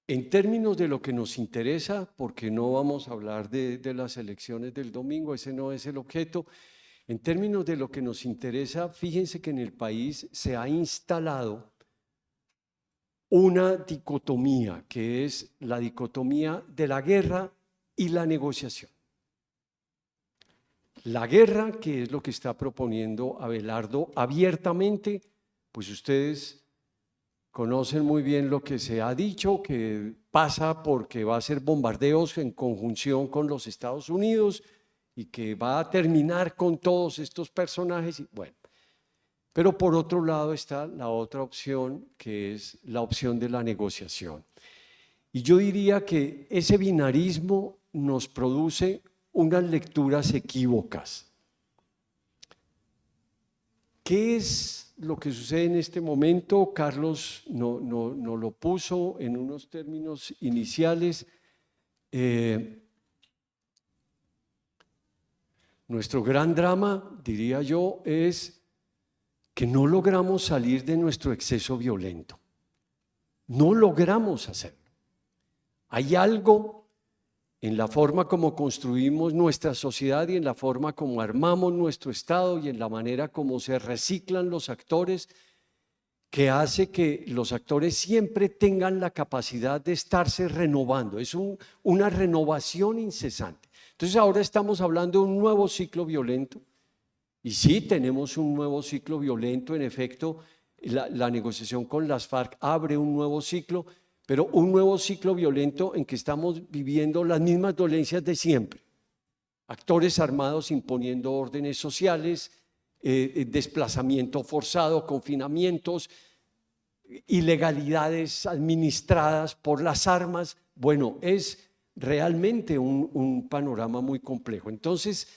En términos de lo que nos interesa, porque no vamos a hablar de las elecciones del domingo, ese no es el objeto. En términos de lo que nos interesa, fíjense que en el país se ha instalado una dicotomía, que es la dicotomía de la guerra y la negociación. La guerra, que es lo que está proponiendo Abelardo abiertamente, pues ustedes conocen muy bien lo que se ha dicho, que pasa porque va a ser bombardeos en conjunción con los Estados Unidos y que va a terminar con todos estos personajes. Y bueno, pero por otro lado está la otra opción, que es la opción de la negociación. Y yo diría que ese binarismo nos produce unas lecturas equívocas. ¿Qué es lo que sucede en este momento? Carlos no lo puso en unos términos iniciales. Nuestro gran drama, diría yo, es que no logramos salir de nuestro exceso violento. No logramos hacerlo. Hay algo en la forma como construimos nuestra sociedad y en la forma como armamos nuestro Estado y en la manera como se reciclan los actores, que hace que los actores siempre tengan la capacidad de estarse renovando. Es una renovación incesante. Entonces ahora estamos hablando de un nuevo ciclo violento. Y sí, tenemos un nuevo ciclo violento. En efecto, la negociación con las FARC abre un nuevo ciclo, pero un nuevo ciclo violento en que estamos viviendo las mismas dolencias de siempre. Actores armados imponiendo órdenes sociales, desplazamiento forzado, confinamientos, ilegalidades administradas por las armas. Bueno, es realmente un panorama muy complejo. Entonces,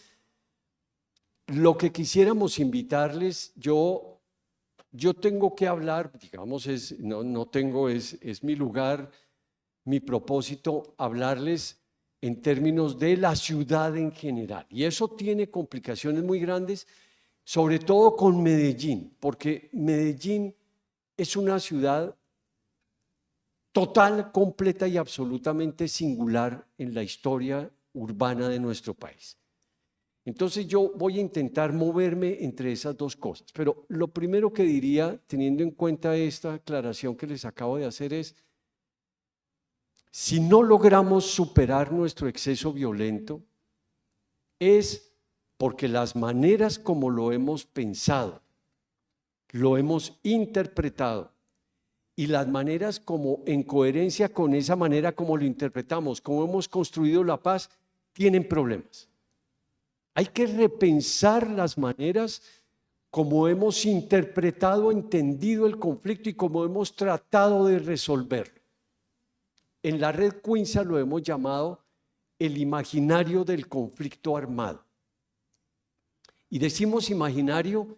lo que quisiéramos invitarles, yo tengo que hablar, digamos, es mi lugar, mi propósito, hablarles en términos de la ciudad en general. Y eso tiene complicaciones muy grandes, sobre todo con Medellín, porque Medellín es una ciudad total, completa y absolutamente singular en la historia urbana de nuestro país. Entonces yo voy a intentar moverme entre esas dos cosas, pero lo primero que diría, teniendo en cuenta esta aclaración que les acabo de hacer, es: si no logramos superar nuestro exceso violento, es porque las maneras como lo hemos pensado, lo hemos interpretado, y las maneras como, en coherencia con esa manera como lo interpretamos, como hemos construido la paz, tienen problemas. Hay que repensar las maneras como hemos interpretado, entendido el conflicto y como hemos tratado de resolverlo. En la red Quinza lo hemos llamado el imaginario del conflicto armado. Y decimos imaginario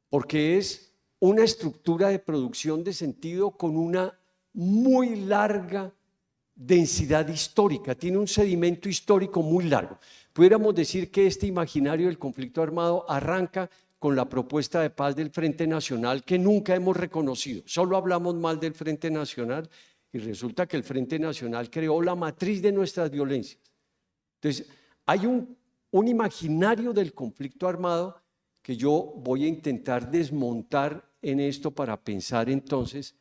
porque es una estructura de producción de sentido con una muy larga densidad histórica, tiene un sedimento histórico muy largo. Pudiéramos decir que este imaginario del conflicto armado arranca con la propuesta de paz del Frente Nacional, que nunca hemos reconocido. Solo hablamos mal del Frente Nacional y resulta que el Frente Nacional creó la matriz de nuestras violencias. Entonces, hay un imaginario del conflicto armado que yo voy a intentar desmontar en esto para pensar entonces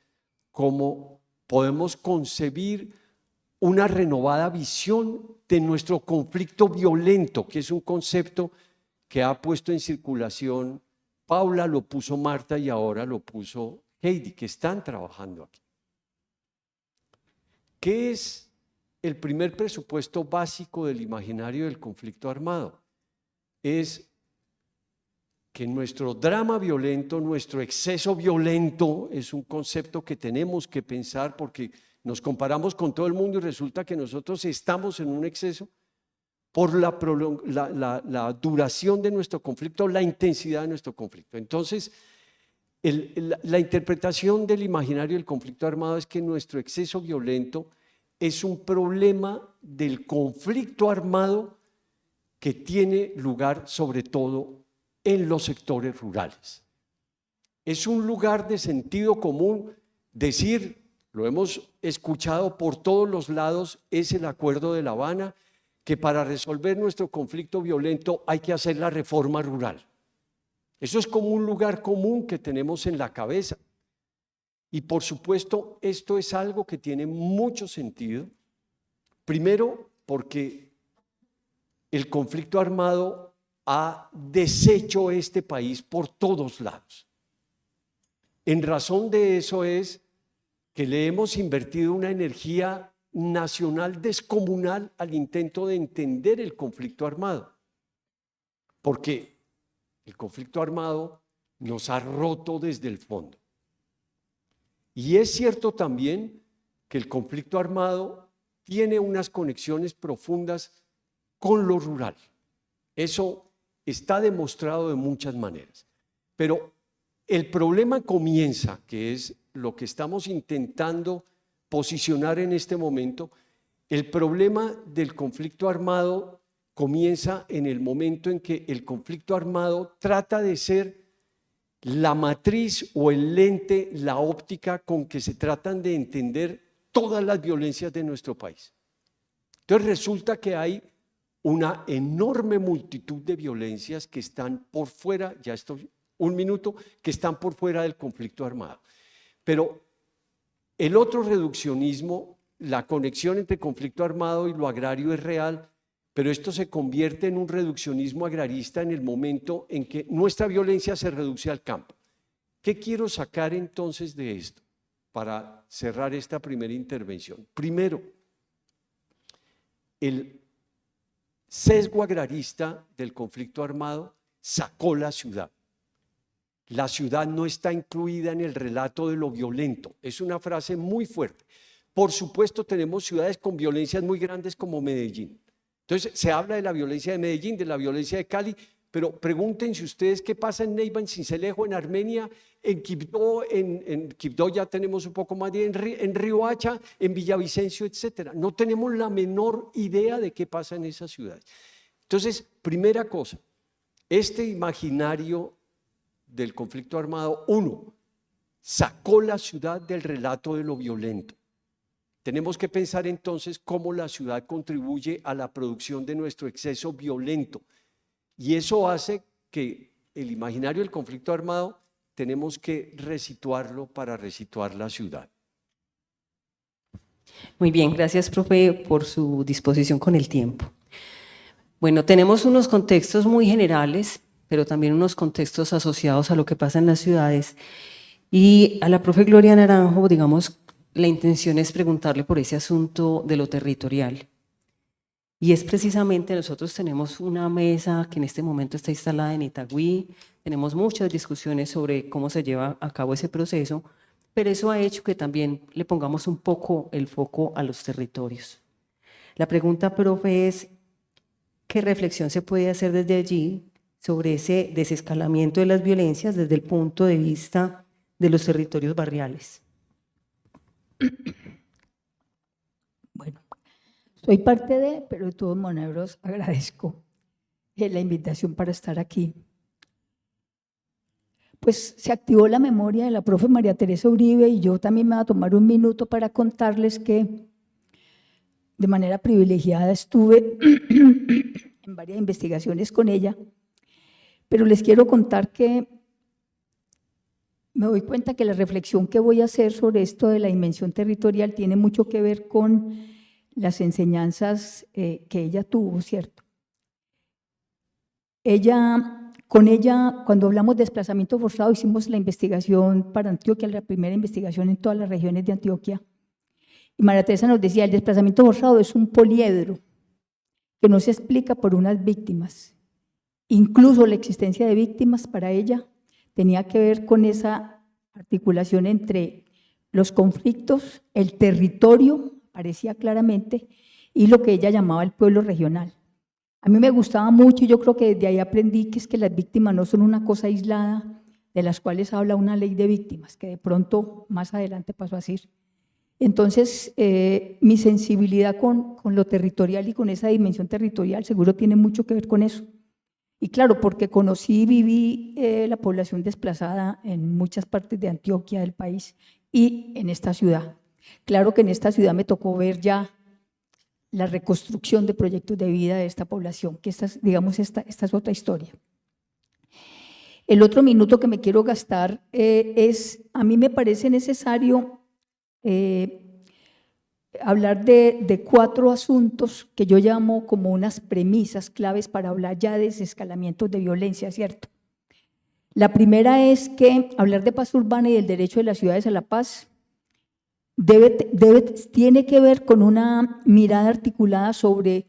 cómo podemos concebir una renovada visión de nuestro conflicto violento, que es un concepto que ha puesto en circulación Paula, lo puso Marta y ahora lo puso Heidi, que están trabajando aquí. ¿Qué es el primer presupuesto básico del imaginario del conflicto armado? Es que nuestro drama violento, nuestro exceso violento, es un concepto que tenemos que pensar porque nos comparamos con todo el mundo y resulta que nosotros estamos en un exceso por la duración de nuestro conflicto, la intensidad de nuestro conflicto. Entonces, la interpretación del imaginario del conflicto armado es que nuestro exceso violento es un problema del conflicto armado que tiene lugar sobre todo en los sectores rurales. Es un lugar de sentido común decir, lo hemos escuchado por todos los lados, es el Acuerdo de La Habana, que para resolver nuestro conflicto violento hay que hacer la reforma rural. Eso es como un lugar común que tenemos en la cabeza. Y por supuesto, esto es algo que tiene mucho sentido. Primero, porque el conflicto armado ha deshecho este país por todos lados. En razón de eso es que le hemos invertido una energía nacional descomunal al intento de entender el conflicto armado, porque el conflicto armado nos ha roto desde el fondo. Y es cierto también que el conflicto armado tiene unas conexiones profundas con lo rural. Eso está demostrado de muchas maneras. Pero el problema comienza, que es lo que estamos intentando posicionar en este momento, el problema del conflicto armado comienza en el momento en que el conflicto armado trata de ser la matriz o el lente, la óptica con que se tratan de entender todas las violencias de nuestro país. Entonces resulta que hay una enorme multitud de violencias que están por fuera, ya estoy un minuto, que están por fuera del conflicto armado. Pero el otro reduccionismo, la conexión entre conflicto armado y lo agrario es real, pero esto se convierte en un reduccionismo agrarista en el momento en que nuestra violencia se reduce al campo. ¿Qué quiero sacar entonces de esto para cerrar esta primera intervención? Primero, el sesgo agrarista del conflicto armado sacó la ciudad. La ciudad no está incluida en el relato de lo violento. Es una frase muy fuerte. Por supuesto, tenemos ciudades con violencias muy grandes como Medellín. Entonces, se habla de la violencia de Medellín, de la violencia de Cali, pero pregúntense ustedes qué pasa en Neiva, en Sincelejo, en Armenia, en Quibdó, en Quibdó ya tenemos un poco más, en Riohacha, en Villavicencio, etc. No tenemos la menor idea de qué pasa en esas ciudades. Entonces, primera cosa, este imaginario del conflicto armado, uno, sacó la ciudad del relato de lo violento. Tenemos que pensar entonces cómo la ciudad contribuye a la producción de nuestro exceso violento. Y eso hace que el imaginario del conflicto armado tenemos que resituarlo para resituar la ciudad. Muy bien, gracias, profe, por su disposición con el tiempo. Bueno, tenemos unos contextos muy generales, pero también unos contextos asociados a lo que pasa en las ciudades. Y a la profe Gloria Naranjo, digamos, la intención es preguntarle por ese asunto de lo territorial. Y es precisamente, nosotros tenemos una mesa que en este momento está instalada en Itagüí, tenemos muchas discusiones sobre cómo se lleva a cabo ese proceso, pero eso ha hecho que también le pongamos un poco el foco a los territorios. La pregunta, profe, es ¿qué reflexión se puede hacer desde allí sobre ese desescalamiento de las violencias desde el punto de vista de los territorios barriales? Bueno, soy parte de, pero de todos modos agradezco la invitación para estar aquí. Pues se activó la memoria de la profe María Teresa Uribe y yo también me voy a tomar un minuto para contarles que de manera privilegiada estuve en varias investigaciones con ella, pero les quiero contar que me doy cuenta que la reflexión que voy a hacer sobre esto de la dimensión territorial tiene mucho que ver con las enseñanzas que ella tuvo, ¿cierto? Con ella, cuando hablamos de desplazamiento forzado, hicimos la investigación para Antioquia, la primera investigación en todas las regiones de Antioquia. Y María Teresa nos decía, el desplazamiento forzado es un poliedro que no se explica por unas víctimas. Incluso la existencia de víctimas para ella tenía que ver con esa articulación entre los conflictos, el territorio, parecía claramente, y lo que ella llamaba el pueblo regional. A mí me gustaba mucho y yo creo que desde ahí aprendí que es que las víctimas no son una cosa aislada de las cuales habla una ley de víctimas, que de pronto más adelante pasó a ser. Entonces, mi sensibilidad con lo territorial y con esa dimensión territorial seguro tiene mucho que ver con eso. Y claro, porque conocí y viví la población desplazada en muchas partes de Antioquia, del país, y en esta ciudad. Claro que en esta ciudad me tocó ver ya la reconstrucción de proyectos de vida de esta población, que esta es otra historia. El otro minuto que me quiero gastar a mí me parece necesario hablar de 4 asuntos que yo llamo como unas premisas claves para hablar ya de desescalamientos de violencia, ¿cierto? La primera es que hablar de paz urbana y del derecho de las ciudades a la paz tiene que ver con una mirada articulada sobre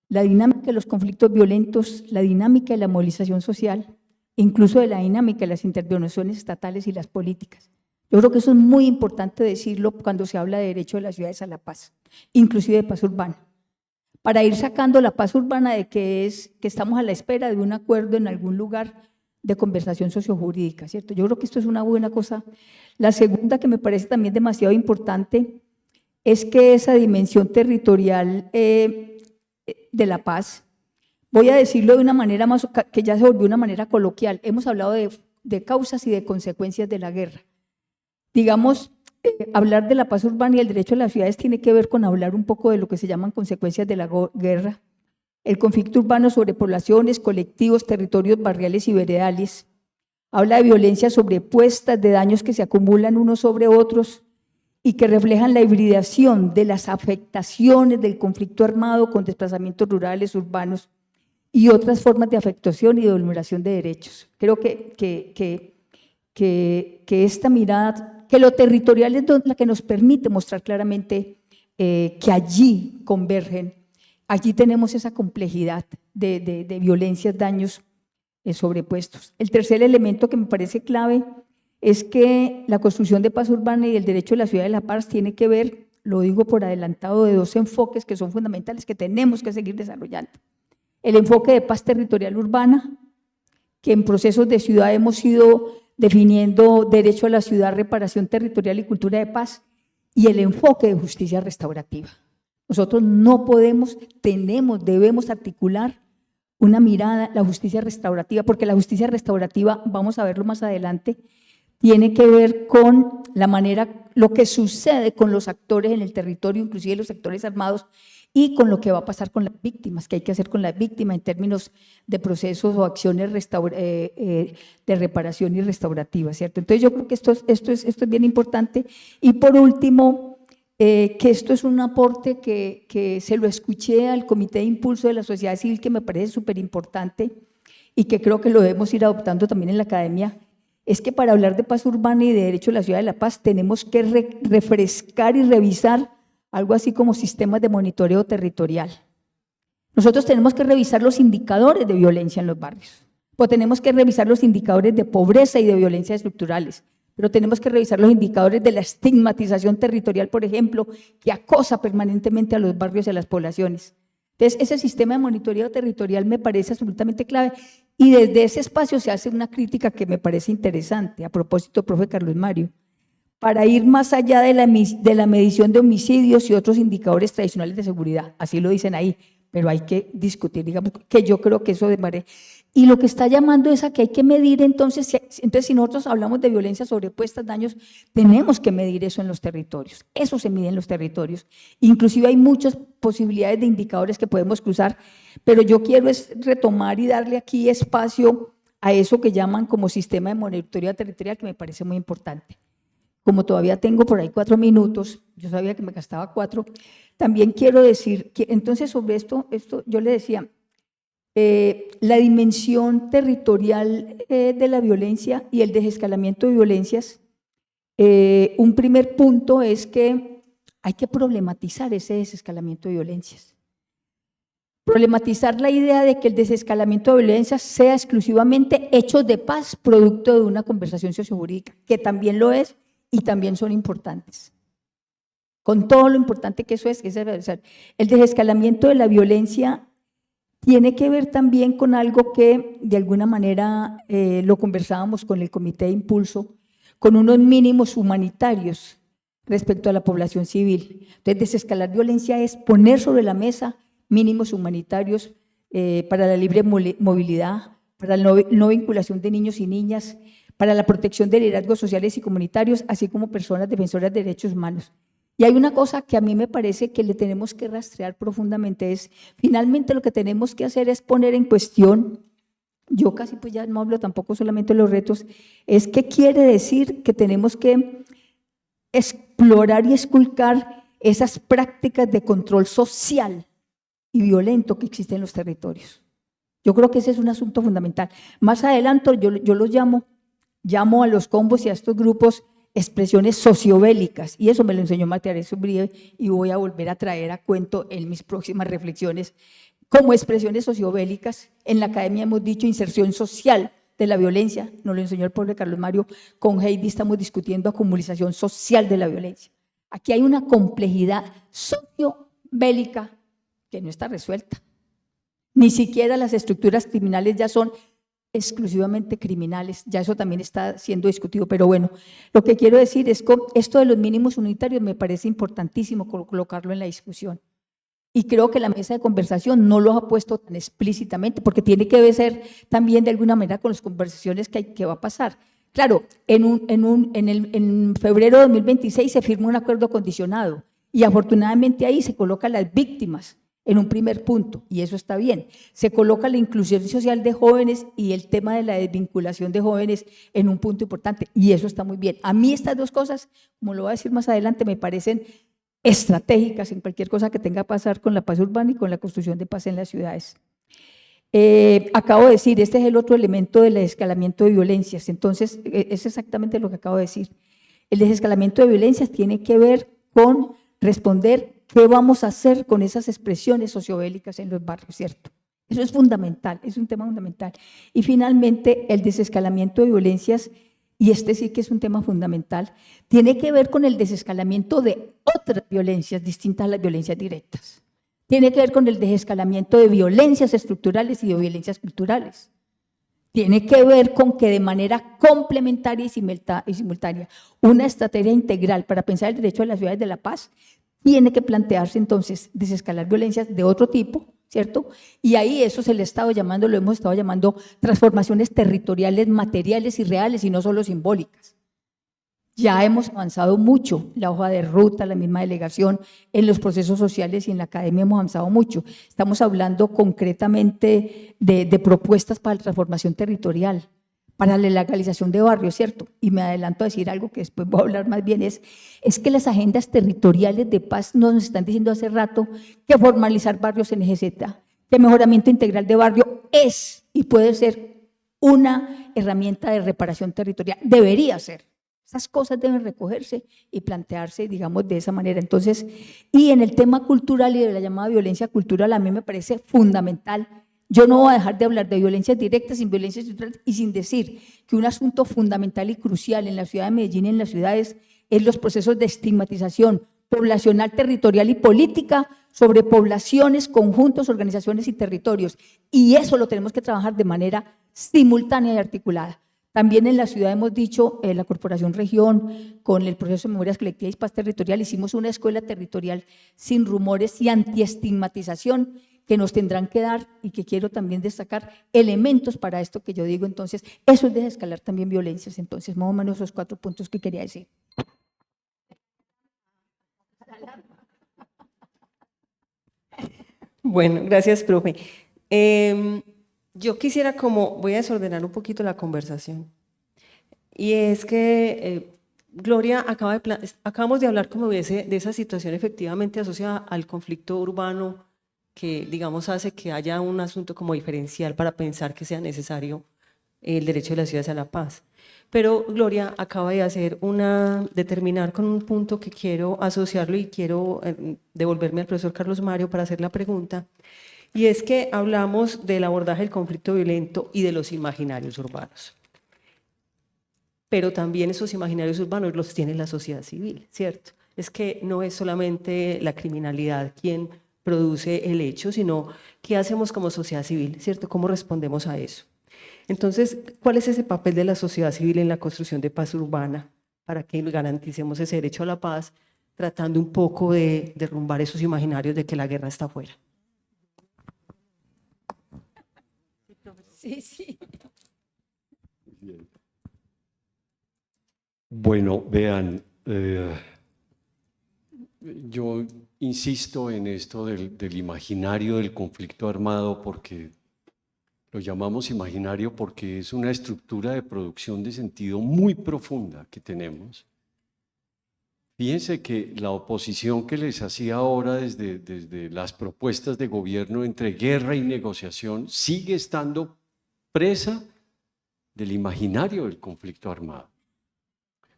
la dinámica de los conflictos violentos, la dinámica de la movilización social, incluso de la dinámica de las intervenciones estatales y las políticas. Yo creo que eso es muy importante decirlo cuando se habla de derecho de las ciudades a la paz, inclusive de paz urbana, para ir sacando la paz urbana de que estamos a la espera de un acuerdo en algún lugar de conversación sociojurídica, ¿cierto? Yo creo que esto es una buena cosa. La segunda, que me parece también demasiado importante, es que esa dimensión territorial de la paz, voy a decirlo de una manera más, que ya se volvió una manera coloquial, hemos hablado de causas y de consecuencias de la guerra. Digamos, hablar de la paz urbana y el derecho a las ciudades tiene que ver con hablar un poco de lo que se llaman consecuencias de la guerra, el conflicto urbano sobre poblaciones, colectivos, territorios barriales y veredales. Habla de violencias sobrepuestas, de daños que se acumulan unos sobre otros y que reflejan la hibridación de las afectaciones del conflicto armado con desplazamientos rurales, urbanos y otras formas de afectación y de vulneración de derechos. Creo que esta mirada, que lo territorial es la que nos permite mostrar claramente que allí convergen, allí tenemos esa complejidad de violencias, daños sobrepuestos. El tercer elemento que me parece clave es que la construcción de paz urbana y el derecho de la ciudad de la paz tiene que ver, lo digo por adelantado, de 2 enfoques que son fundamentales, que tenemos que seguir desarrollando. El enfoque de paz territorial urbana, que en procesos de ciudad hemos ido definiendo derecho a la ciudad, reparación territorial y cultura de paz, y el enfoque de justicia restaurativa. Nosotros no podemos, debemos articular una mirada, la justicia restaurativa, porque la justicia restaurativa, vamos a verlo más adelante, tiene que ver con la manera, lo que sucede con los actores en el territorio, inclusive los actores armados, y con lo que va a pasar con las víctimas, que hay que hacer con las víctimas en términos de procesos o acciones de reparación y restaurativa, ¿cierto? Entonces yo creo que esto es bien importante. Y por último, que esto es un aporte que se lo escuché al Comité de Impulso de la Sociedad Civil, que me parece súper importante y que creo que lo debemos ir adoptando también en la academia, es que para hablar de paz urbana y de derecho a la ciudad de la paz tenemos que refrescar y revisar algo así como sistemas de monitoreo territorial. Nosotros tenemos que revisar los indicadores de violencia en los barrios, o tenemos que revisar los indicadores de pobreza y de violencia estructurales, pero tenemos que revisar los indicadores de la estigmatización territorial, por ejemplo, que acosa permanentemente a los barrios y a las poblaciones. Entonces, ese sistema de monitoreo territorial me parece absolutamente clave, y desde ese espacio se hace una crítica que me parece interesante, a propósito, profe Carlos Mario, para ir más allá de la medición de homicidios y otros indicadores tradicionales de seguridad, así lo dicen ahí, pero hay que discutir, digamos, que yo creo que eso de y lo que está llamando es a que hay que medir, entonces si nosotros hablamos de violencia sobrepuestas, daños, tenemos que medir eso en los territorios, eso se mide en los territorios, inclusive hay muchas posibilidades de indicadores que podemos cruzar, pero yo quiero es retomar y darle aquí espacio a eso que llaman como sistema de monitoreo territorial, que me parece muy importante. Como todavía tengo por ahí 4 minutos, yo sabía que me gastaba 4, también quiero decir que entonces sobre esto yo le decía, la dimensión territorial de la violencia y el desescalamiento de violencias, un primer punto es que hay que problematizar ese desescalamiento de violencias. Problematizar la idea de que el desescalamiento de violencias sea exclusivamente hechos de paz producto de una conversación sociojurídica, que también lo es y también son importantes. Con todo lo importante que eso es, el desescalamiento de la violencia tiene que ver también con algo que de alguna manera lo conversábamos con el Comité de Impulso, con unos mínimos humanitarios respecto a la población civil. Entonces, desescalar violencia es poner sobre la mesa mínimos humanitarios para la libre movilidad, para la no vinculación de niños y niñas, para la protección de liderazgos sociales y comunitarios, así como personas defensoras de derechos humanos. Y hay una cosa que a mí me parece que le tenemos que rastrear profundamente, es finalmente lo que tenemos que hacer es poner en cuestión, yo casi pues ya no hablo tampoco solamente de los retos, es qué quiere decir que tenemos que explorar y esculcar esas prácticas de control social y violento que existen en los territorios. Yo creo que ese es un asunto fundamental. Más adelante yo los llamo a los combos y a estos grupos expresiones sociobélicas, y eso me lo enseñó María Teresa Uribe y voy a volver a traer a cuento en mis próximas reflexiones como expresiones sociobélicas. En la academia hemos dicho inserción social de la violencia, nos lo enseñó el pobre Carlos Mario, con Heidi estamos discutiendo acumulización social de la violencia. Aquí hay una complejidad sociobélica que no está resuelta. Ni siquiera las estructuras criminales ya son exclusivamente criminales, ya eso también está siendo discutido, pero bueno, lo que quiero decir es que esto de los mínimos unitarios me parece importantísimo colocarlo en la discusión. Y creo que la mesa de conversación no lo ha puesto tan explícitamente, porque tiene que ver también de alguna manera con las conversaciones que va a pasar. Claro, en febrero de 2026 se firma un acuerdo condicionado y afortunadamente ahí se colocan las víctimas en un primer punto, y eso está bien. Se coloca la inclusión social de jóvenes y el tema de la desvinculación de jóvenes en un punto importante, y eso está muy bien. A mí estas dos cosas, como lo voy a decir más adelante, me parecen estratégicas en cualquier cosa que tenga que pasar con la paz urbana y con la construcción de paz en las ciudades. Acabo de decir, este es el otro elemento del desescalamiento de violencias, entonces es exactamente lo que acabo de decir. El desescalamiento de violencias tiene que ver con responder qué vamos a hacer con esas expresiones sociobélicas en los barrios, ¿cierto? Eso es fundamental, es un tema fundamental. Y finalmente, el desescalamiento de violencias, y este sí que es un tema fundamental, tiene que ver con el desescalamiento de otras violencias distintas a las violencias directas. Tiene que ver con el desescalamiento de violencias estructurales y de violencias culturales. Tiene que ver con que de manera complementaria y simultánea, una estrategia integral para pensar el derecho a las ciudades de la paz tiene que plantearse entonces desescalar violencias de otro tipo, ¿cierto? Y ahí eso se le ha estado llamando, lo hemos estado llamando transformaciones territoriales, materiales y reales y no solo simbólicas. Ya hemos avanzado mucho, la hoja de ruta, la misma delegación, en los procesos sociales y en la academia hemos avanzado mucho. Estamos hablando concretamente de propuestas para la transformación territorial, para la legalización de barrios, ¿cierto? Y me adelanto a decir algo que después voy a hablar más bien, es que las agendas territoriales de paz nos están diciendo hace rato que formalizar barrios se necesita, que mejoramiento integral de barrio es y puede ser una herramienta de reparación territorial, debería ser. Esas cosas deben recogerse y plantearse, digamos, de esa manera. Entonces, y en el tema cultural y de la llamada violencia cultural, a mí me parece fundamental. Yo no voy a dejar de hablar de violencias directas, sin violencias estructurales y sin decir que un asunto fundamental y crucial en la ciudad de Medellín y en las ciudades es los procesos de estigmatización poblacional, territorial y política sobre poblaciones, conjuntos, organizaciones y territorios. Y eso lo tenemos que trabajar de manera simultánea y articulada. También en la ciudad hemos dicho, la Corporación Región, con el proceso de memorias colectivas y paz territorial, hicimos una escuela territorial sin rumores y antiestigmatización que nos tendrán que dar y que quiero también destacar elementos para esto que yo digo. Entonces, eso es desescalar también violencias. Entonces, más o menos esos 4 puntos que quería decir. Bueno, gracias, profe. Yo quisiera voy a desordenar un poquito la conversación. Y es que, Gloria, acabamos de hablar como de esa situación efectivamente asociada al conflicto urbano que, digamos, hace que haya un asunto como diferencial para pensar que sea necesario el derecho de las ciudades a la paz. Pero Gloria acaba de terminar con un punto que quiero asociarlo y quiero devolverme al profesor Carlos Mario para hacer la pregunta. Y es que hablamos del abordaje del conflicto violento y de los imaginarios urbanos. Pero también esos imaginarios urbanos los tiene la sociedad civil, ¿cierto? Es que no es solamente la criminalidad quien produce el hecho, sino qué hacemos como sociedad civil, ¿cierto? ¿Cómo respondemos a eso? Entonces, ¿cuál es ese papel de la sociedad civil en la construcción de paz urbana para que garanticemos ese derecho a la paz, tratando un poco de derrumbar esos imaginarios de que la guerra está afuera? Sí, sí. Bueno, vean, yo insisto en esto del imaginario del conflicto armado porque lo llamamos imaginario porque es una estructura de producción de sentido muy profunda que tenemos. Fíjense que la oposición que les hacía ahora desde las propuestas de gobierno entre guerra y negociación sigue estando presa del imaginario del conflicto armado.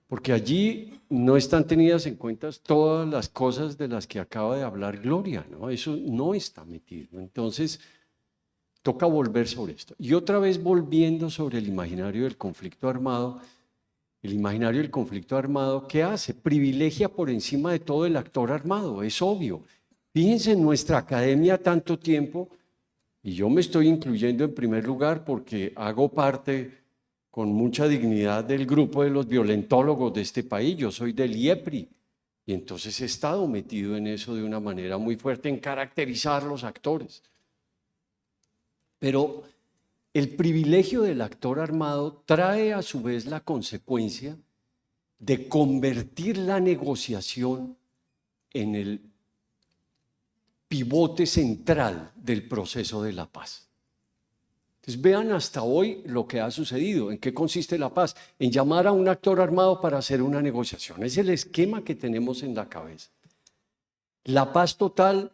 Porque allí no están tenidas en cuenta todas las cosas de las que acaba de hablar Gloria, ¿no? Eso no está metido. Entonces, toca volver sobre esto. Y otra vez volviendo sobre el imaginario del conflicto armado, el imaginario del conflicto armado, ¿qué hace? Privilegia por encima de todo el actor armado, es obvio. Fíjense en nuestra academia tanto tiempo, y yo me estoy incluyendo en primer lugar porque hago parte con mucha dignidad del grupo de los violentólogos de este país. Yo soy del IEPRI y entonces he estado metido en eso de una manera muy fuerte, en caracterizar los actores. Pero el privilegio del actor armado trae a su vez la consecuencia de convertir la negociación en el pivote central del proceso de la paz. Entonces vean hasta hoy lo que ha sucedido. ¿En qué consiste la paz? En llamar a un actor armado para hacer una negociación. Es el esquema que tenemos en la cabeza. La paz total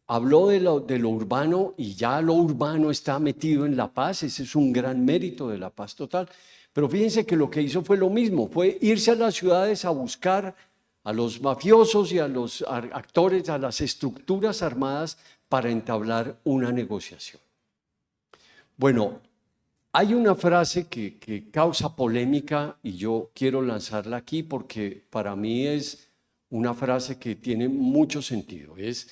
habló de lo urbano y ya lo urbano está metido en la paz. Ese es un gran mérito de la paz total. Pero fíjense que lo que hizo fue lo mismo, fue irse a las ciudades a buscar a los mafiosos y a los actores, a las estructuras armadas para entablar una negociación. Bueno, hay una frase que causa polémica y yo quiero lanzarla aquí porque para mí es una frase que tiene mucho sentido. Es: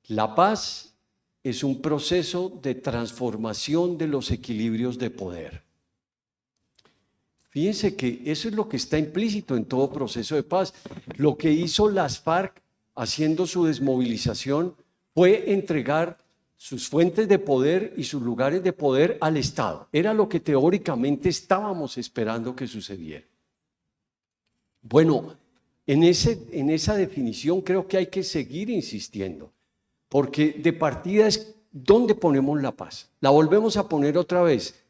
la paz es un proceso de transformación de los equilibrios de poder. Fíjense que eso es lo que está implícito en todo proceso de paz. Lo que hizo las FARC haciendo su desmovilización fue entregar sus fuentes de poder y sus lugares de poder al Estado. Era lo que teóricamente estábamos esperando que sucediera. Bueno, en esa definición creo que hay que seguir insistiendo, porque de partida es ¿dónde ponemos la paz? ¿La volvemos a poner otra vez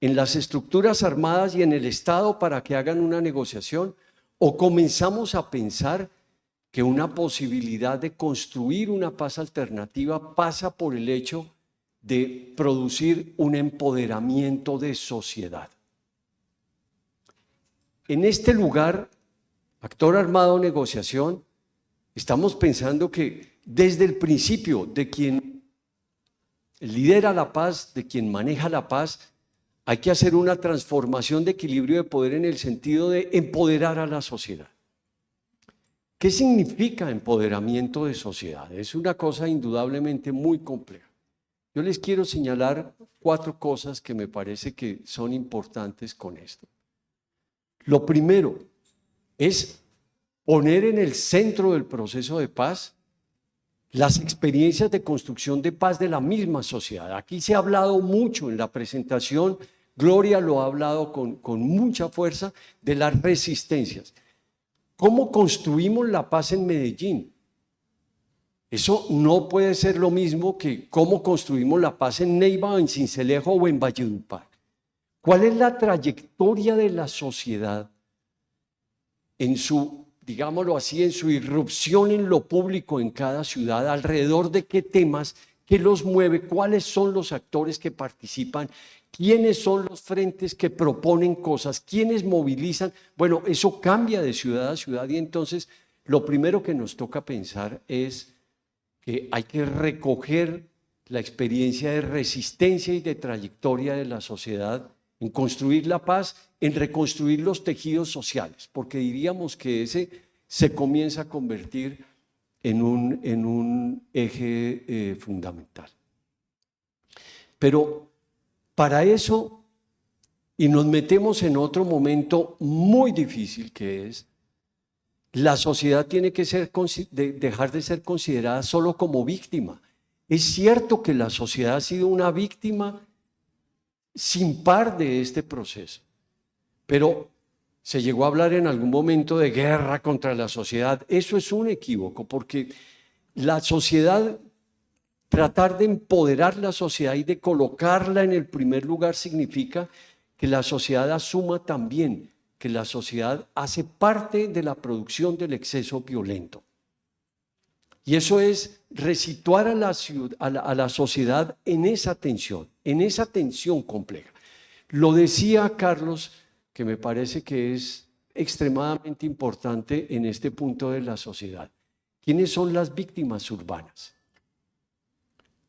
en las estructuras armadas y en el Estado para que hagan una negociación? ¿O comenzamos a pensar que una posibilidad de construir una paz alternativa pasa por el hecho de producir un empoderamiento de sociedad? En este lugar, actor armado, negociación, estamos pensando que desde el principio de quien lidera la paz, de quien maneja la paz, hay que hacer una transformación de equilibrio de poder en el sentido de empoderar a la sociedad. ¿Qué significa empoderamiento de sociedad? Es una cosa indudablemente muy compleja. Yo les quiero señalar 4 cosas que me parece que son importantes con esto. Lo primero es poner en el centro del proceso de paz las experiencias de construcción de paz de la misma sociedad. Aquí se ha hablado mucho en la presentación, Gloria lo ha hablado con mucha fuerza, de las resistencias. ¿Cómo construimos la paz en Medellín? Eso no puede ser lo mismo que cómo construimos la paz en Neiva, en Sincelejo o en Valledupar. ¿Cuál es la trayectoria de la sociedad en su, digámoslo así, en su irrupción en lo público en cada ciudad? ¿Alrededor de qué temas? ¿Qué los mueve? ¿Cuáles son los actores que participan? ¿Quiénes son los frentes que proponen cosas? ¿Quiénes movilizan? Bueno, eso cambia de ciudad a ciudad y entonces lo primero que nos toca pensar es que hay que recoger la experiencia de resistencia y de trayectoria de la sociedad en construir la paz, en reconstruir los tejidos sociales, porque diríamos que ese se comienza a convertir en un eje fundamental. Pero para eso, y nos metemos en otro momento muy difícil que es, la sociedad tiene que dejar de ser considerada solo como víctima. Es cierto que la sociedad ha sido una víctima sin par de este proceso, pero se llegó a hablar en algún momento de guerra contra la sociedad. Eso es un equívoco, porque la sociedad, tratar de empoderar la sociedad y de colocarla en el primer lugar significa que la sociedad asuma también que la sociedad hace parte de la producción del exceso violento. Y eso es resituar a la sociedad en esa tensión compleja. Lo decía Carlos, que me parece que es extremadamente importante en este punto de la sociedad. ¿Quiénes son las víctimas urbanas?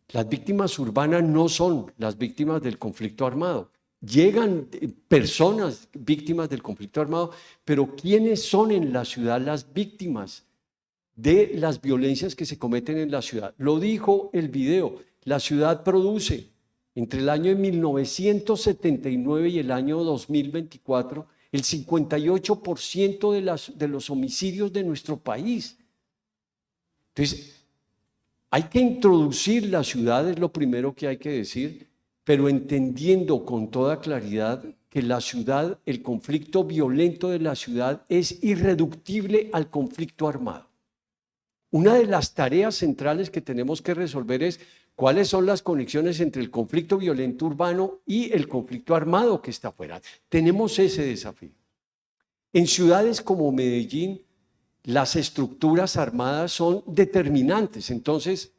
Las víctimas urbanas no son las víctimas del conflicto armado. Llegan personas víctimas del conflicto armado, pero ¿quiénes son en la ciudad las víctimas de las violencias que se cometen en la ciudad? Lo dijo el video, la ciudad produce entre el año de 1979 y el año 2024 el 58% de los homicidios de nuestro país. Entonces, hay que introducir la ciudad, es lo primero que hay que decir, pero entendiendo con toda claridad que la ciudad, el conflicto violento de la ciudad es irreductible al conflicto armado. Una de las tareas centrales que tenemos que resolver es cuáles son las conexiones entre el conflicto violento urbano y el conflicto armado que está afuera. Tenemos ese desafío. En ciudades como Medellín, las estructuras armadas son determinantes. Entonces,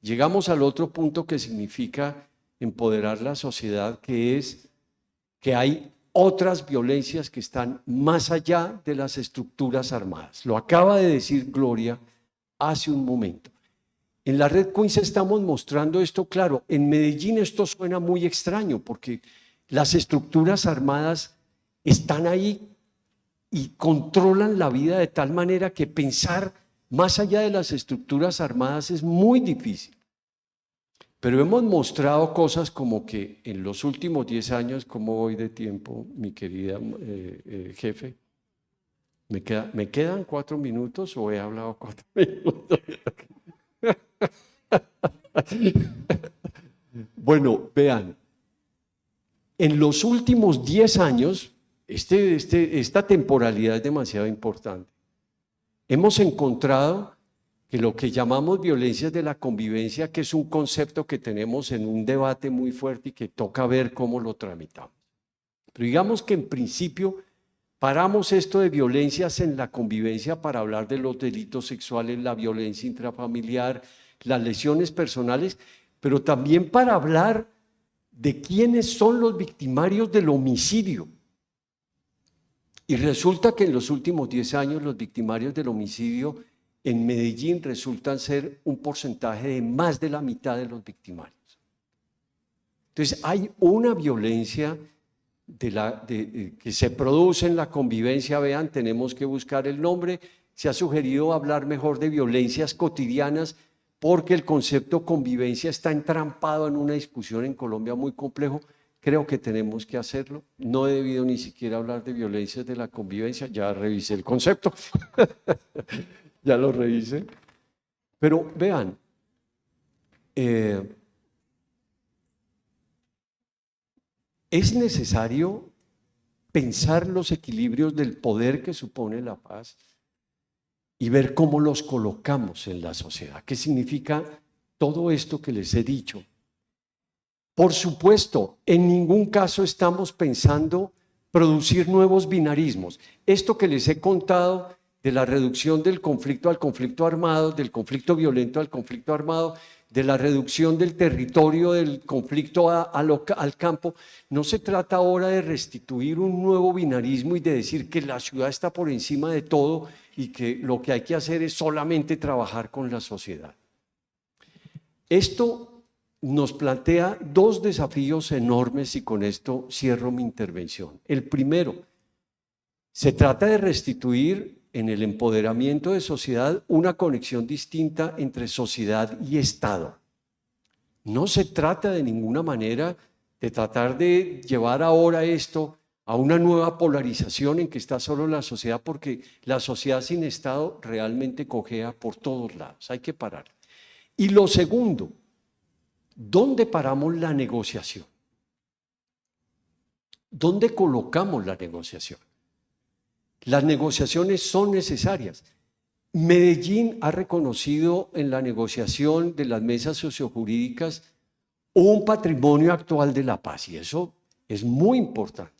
llegamos al otro punto que significa empoderar la sociedad, que es que hay otras violencias que están más allá de las estructuras armadas. Lo acaba de decir Gloria hace un momento. En la Red Queens estamos mostrando esto claro. En Medellín esto suena muy extraño porque las estructuras armadas están ahí y controlan la vida de tal manera que pensar más allá de las estructuras armadas es muy difícil. Pero hemos mostrado cosas como que en los últimos 10 años, ¿cómo voy de tiempo, mi querida jefe? ¿Me quedan 4 minutos o he hablado 4 minutos? Bueno, vean, en los últimos 10 años, esta temporalidad es demasiado importante. Hemos encontrado que lo que llamamos violencias de la convivencia, que es un concepto que tenemos en un debate muy fuerte y que toca ver cómo lo tramitamos. Pero digamos que en principio paramos esto de violencias en la convivencia para hablar de los delitos sexuales, la violencia intrafamiliar, las lesiones personales, pero también para hablar de quiénes son los victimarios del homicidio. Y resulta que en los últimos 10 años los victimarios del homicidio en Medellín resultan ser un porcentaje de más de la mitad de los victimarios. Entonces hay una violencia que se produce en la convivencia. Vean, tenemos que buscar el nombre. Se ha sugerido hablar mejor de violencias cotidianas porque el concepto convivencia está entrampado en una discusión en Colombia muy complejo. Creo que tenemos que hacerlo. No he debido ni siquiera hablar de violencias de la convivencia. Ya revisé el concepto. Ya lo revisé. Pero vean, es necesario pensar los equilibrios del poder que supone la paz y ver cómo los colocamos en la sociedad. ¿Qué significa todo esto que les he dicho? Por supuesto, en ningún caso estamos pensando producir nuevos binarismos. Esto que les he contado de la reducción del conflicto al conflicto armado, del conflicto violento al conflicto armado, de la reducción del territorio del conflicto al campo, no se trata ahora de restituir un nuevo binarismo y de decir que la ciudad está por encima de todo y que lo que hay que hacer es solamente trabajar con la sociedad. Esto nos plantea dos desafíos enormes y con esto cierro mi intervención. El primero, se trata de restituir en el empoderamiento de sociedad una conexión distinta entre sociedad y Estado. No se trata de ninguna manera de tratar de llevar ahora esto a una nueva polarización en que está solo la sociedad, porque la sociedad sin Estado realmente cojea por todos lados. Hay que parar. Y lo segundo, ¿dónde paramos la negociación? ¿Dónde colocamos la negociación? Las negociaciones son necesarias. Medellín ha reconocido en la negociación de las mesas sociojurídicas un patrimonio actual de la paz y eso es muy importante.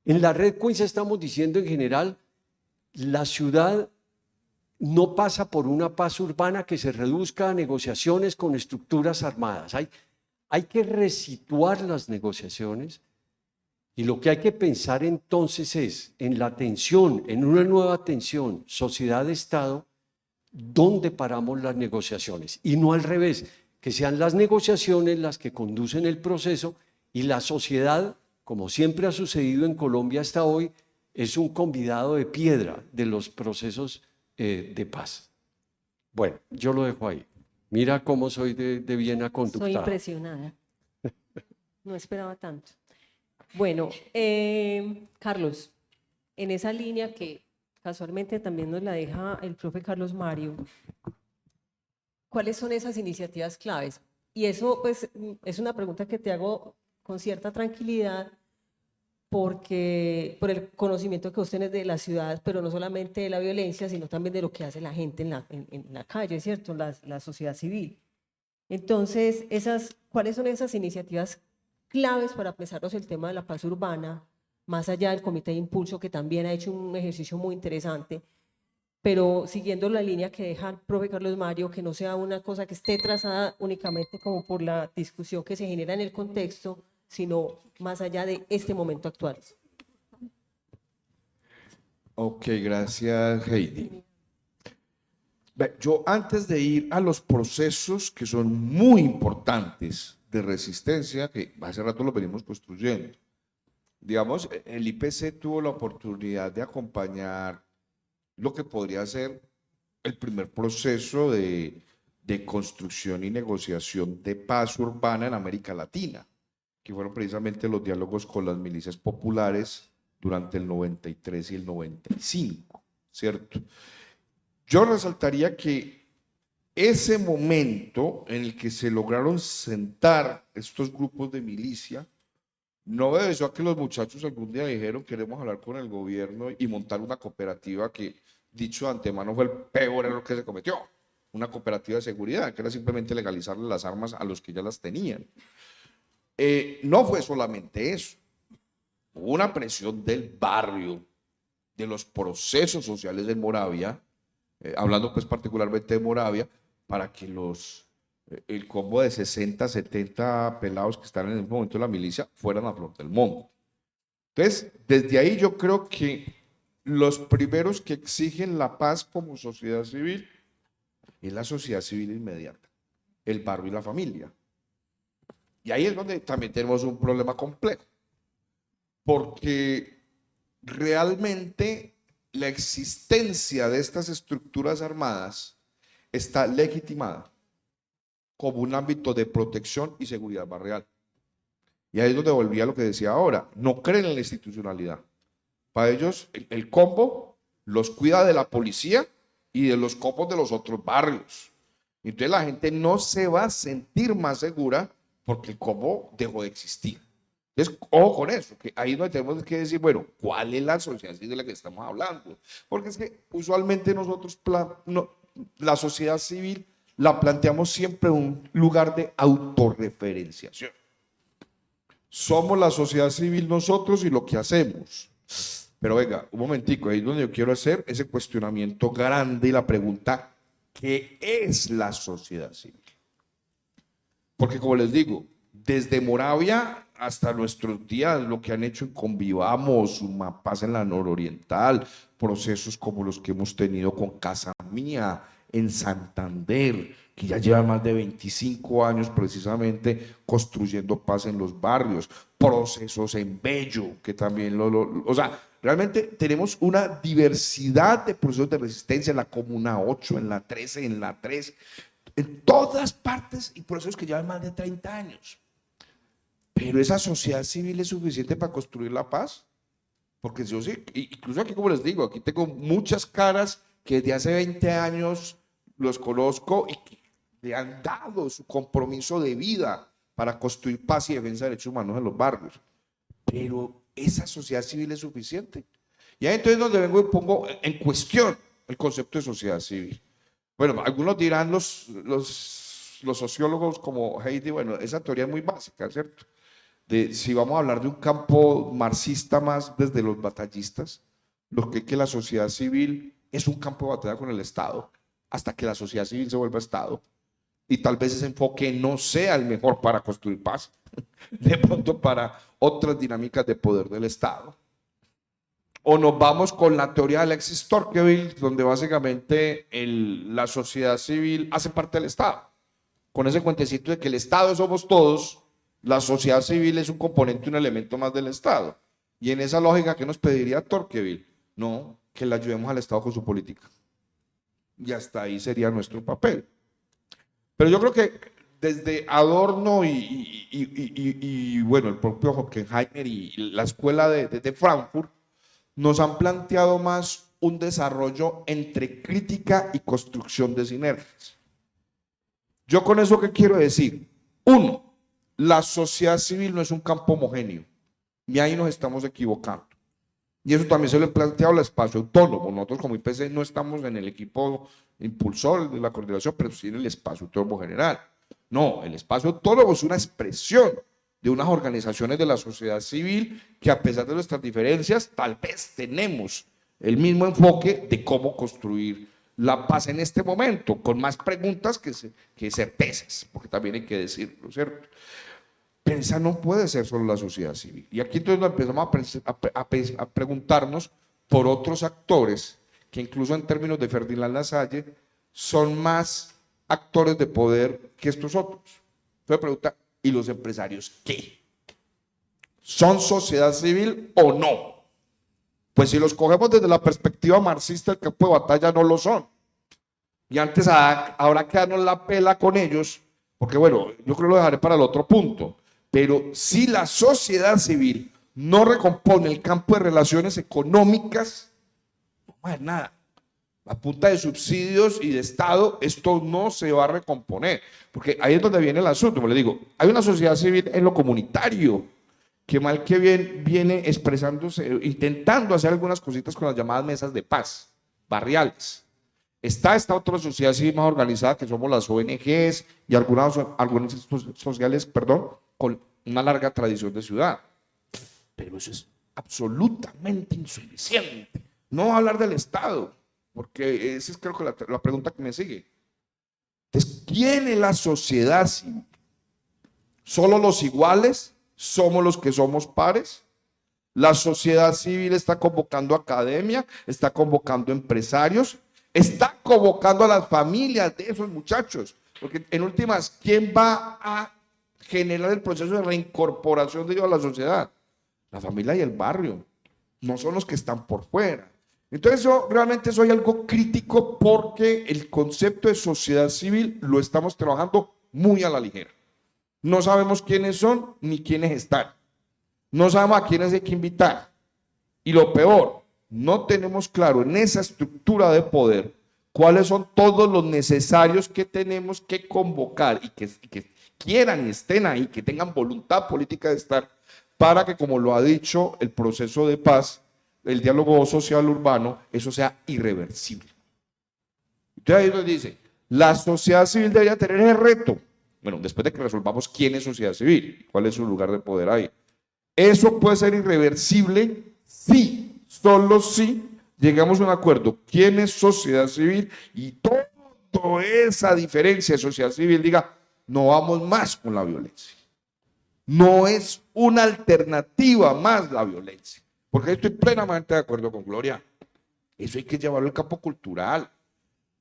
En la Red Queens estamos diciendo en general, la ciudad no pasa por una paz urbana que se reduzca a negociaciones con estructuras armadas. Hay que resituar las negociaciones y lo que hay que pensar entonces es en la tensión, en una nueva tensión sociedad-Estado, ¿dónde paramos las negociaciones? Y no al revés, que sean las negociaciones las que conducen el proceso y la sociedad, como siempre ha sucedido en Colombia hasta hoy, es un convidado de piedra de los procesos de paz. Bueno, yo lo dejo ahí. Mira cómo soy de bien aconductado. Soy impresionada. No esperaba tanto. Bueno, Carlos, en esa línea que casualmente también nos la deja el profe Carlos Mario, ¿cuáles son esas iniciativas claves? Y eso pues es una pregunta que te hago con cierta tranquilidad, porque por el conocimiento que vos tenés de la ciudad, pero no solamente de la violencia, sino también de lo que hace la gente en la calle, ¿cierto? La sociedad civil. Entonces, ¿cuáles son esas iniciativas claves para pensarnos el tema de la paz urbana, más allá del Comité de Impulso, que también ha hecho un ejercicio muy interesante, pero siguiendo la línea que deja el profe Carlos Mario, que no sea una cosa que esté trazada únicamente como por la discusión que se genera en el contexto, sino más allá de este momento actual. Ok, gracias Heidi. Yo antes de ir a los procesos que son muy importantes de resistencia, que hace rato lo venimos construyendo, digamos, el IPC tuvo la oportunidad de acompañar lo que podría ser el primer proceso de construcción y negociación de paz urbana en América Latina, que fueron precisamente los diálogos con las milicias populares durante el 93 y el 95, ¿cierto? Yo resaltaría que ese momento en el que se lograron sentar estos grupos de milicia no obedeció a que los muchachos algún día dijeron queremos hablar con el gobierno y montar una cooperativa que, dicho de antemano, fue el peor error que se cometió, una cooperativa de seguridad, que era simplemente legalizarle las armas a los que ya las tenían. No fue solamente eso, hubo una presión del barrio, de los procesos sociales en Moravia, hablando pues particularmente de Moravia, para que el combo de 60, 70 pelados que están en el momento de la milicia fueran a Flor del Monte. Entonces, desde ahí yo creo que los primeros que exigen la paz como sociedad civil es la sociedad civil inmediata, el barrio y la familia. Y ahí es donde también tenemos un problema complejo, porque realmente la existencia de estas estructuras armadas está legitimada como un ámbito de protección y seguridad barrial. Y ahí es donde volvía a lo que decía ahora, no creen en la institucionalidad. Para ellos el combo los cuida de la policía y de los combos de los otros barrios. Entonces la gente no se va a sentir más segura porque el combo dejó de existir. Entonces, ojo con eso, que ahí no tenemos que decir, bueno, ¿cuál es la sociedad civil de la que estamos hablando? Porque es que usualmente nosotros, la sociedad civil la planteamos siempre en un lugar de autorreferenciación. Somos la sociedad civil nosotros y lo que hacemos. Pero venga, un momentico, ahí es donde yo quiero hacer ese cuestionamiento grande y la pregunta, ¿qué es la sociedad civil? Porque como les digo, desde Moravia hasta nuestros días, lo que han hecho en Convivamos, Paz en la nororiental, procesos como los que hemos tenido con Casa Mía, en Santander, que ya lleva más de 25 años precisamente construyendo paz en los barrios, procesos en Bello, que también o sea, realmente tenemos una diversidad de procesos de resistencia en la Comuna 8, en la 13, en la 3, en todas partes, y procesos que llevan más de 30 años. Pero esa sociedad civil es suficiente para construir la paz, porque yo sí, incluso aquí, como les digo, aquí tengo muchas caras que desde hace 20 años los conozco y que le han dado su compromiso de vida para construir paz y defensa de derechos humanos en los barrios. Pero esa sociedad civil es suficiente. Y ahí entonces donde vengo y pongo en cuestión el concepto de sociedad civil. Bueno, algunos dirán los sociólogos como Heidi, bueno, esa teoría es muy básica, ¿cierto? De si vamos a hablar de un campo marxista más desde los batallistas, lo que la sociedad civil es un campo de batalla con el Estado, hasta que la sociedad civil se vuelva Estado. Y tal vez ese enfoque no sea el mejor para construir paz, de pronto para otras dinámicas de poder del Estado. O nos vamos con la teoría de Alexis Tocqueville, donde básicamente la sociedad civil hace parte del Estado, con ese cuentecito de que el Estado somos todos, la sociedad civil es un componente, un elemento más del Estado. Y en esa lógica, ¿qué nos pediría Tocqueville? No, que le ayudemos al Estado con su política. Y hasta ahí sería nuestro papel. Pero yo creo que desde Adorno y bueno, el propio Horkheimer y la escuela de Frankfurt nos han planteado más un desarrollo entre crítica y construcción de sinergias. Yo con eso, ¿qué quiero decir? Uno, la sociedad civil no es un campo homogéneo, y ahí nos estamos equivocando. Y eso también se lo he planteado al espacio autónomo. Nosotros como IPC no estamos en el equipo impulsor de la coordinación, pero sí en el espacio autónomo general. No, el espacio autónomo es una expresión de unas organizaciones de la sociedad civil que, a pesar de nuestras diferencias, tal vez tenemos el mismo enfoque de cómo construir la paz en este momento, con más preguntas que certezas, porque también hay que decirlo, ¿cierto? Pero esa no puede ser solo la sociedad civil. Y aquí entonces empezamos a preguntarnos por otros actores que, incluso en términos de Ferdinand Lasalle, son más actores de poder que estos otros. Entonces pregunta, ¿y los empresarios qué? ¿Son sociedad civil o no? Pues si los cogemos desde la perspectiva marxista, el campo de batalla no lo son. Y antes habrá que darnos la pela con ellos, porque bueno, yo creo que lo dejaré para el otro punto. Pero si la sociedad civil no recompone el campo de relaciones económicas, no va a haber nada. A punta de subsidios y de Estado, esto no se va a recomponer. Porque ahí es donde viene el asunto. Como les digo, hay una sociedad civil en lo comunitario, que mal que bien viene expresándose, intentando hacer algunas cositas con las llamadas mesas de paz, barriales. Está esta otra sociedad civil más organizada, que somos las ONGs y algunas sociales, con una larga tradición de ciudad. Pero eso es absolutamente insuficiente. No voy a hablar del Estado, porque esa es creo que la pregunta que me sigue. Entonces, ¿quién es la sociedad civil? ¿Solo los iguales? ¿Somos los que somos pares? La sociedad civil está convocando academia, está convocando empresarios, está convocando a las familias de esos muchachos, porque en últimas, ¿quién va a generar el proceso de reincorporación de ellos a la sociedad? La familia y el barrio, no son los que están por fuera. Entonces yo realmente soy algo crítico porque el concepto de sociedad civil lo estamos trabajando muy a la ligera. No sabemos quiénes son ni quiénes están. No sabemos a quiénes hay que invitar. Y lo peor, no tenemos claro en esa estructura de poder cuáles son todos los necesarios que tenemos que convocar y que quieran y estén ahí, que tengan voluntad política de estar para que, como lo ha dicho el proceso de paz, el diálogo social urbano, eso sea irreversible. Entonces ahí nos dice, la sociedad civil debería tener el reto, bueno, después de que resolvamos quién es sociedad civil, cuál es su lugar de poder ahí. Eso puede ser irreversible si, solo si llegamos a un acuerdo quién es sociedad civil y toda esa diferencia de sociedad civil diga, no vamos más con la violencia. No es una alternativa más la violencia. Porque estoy plenamente de acuerdo con Gloria. Eso hay que llevarlo al campo cultural.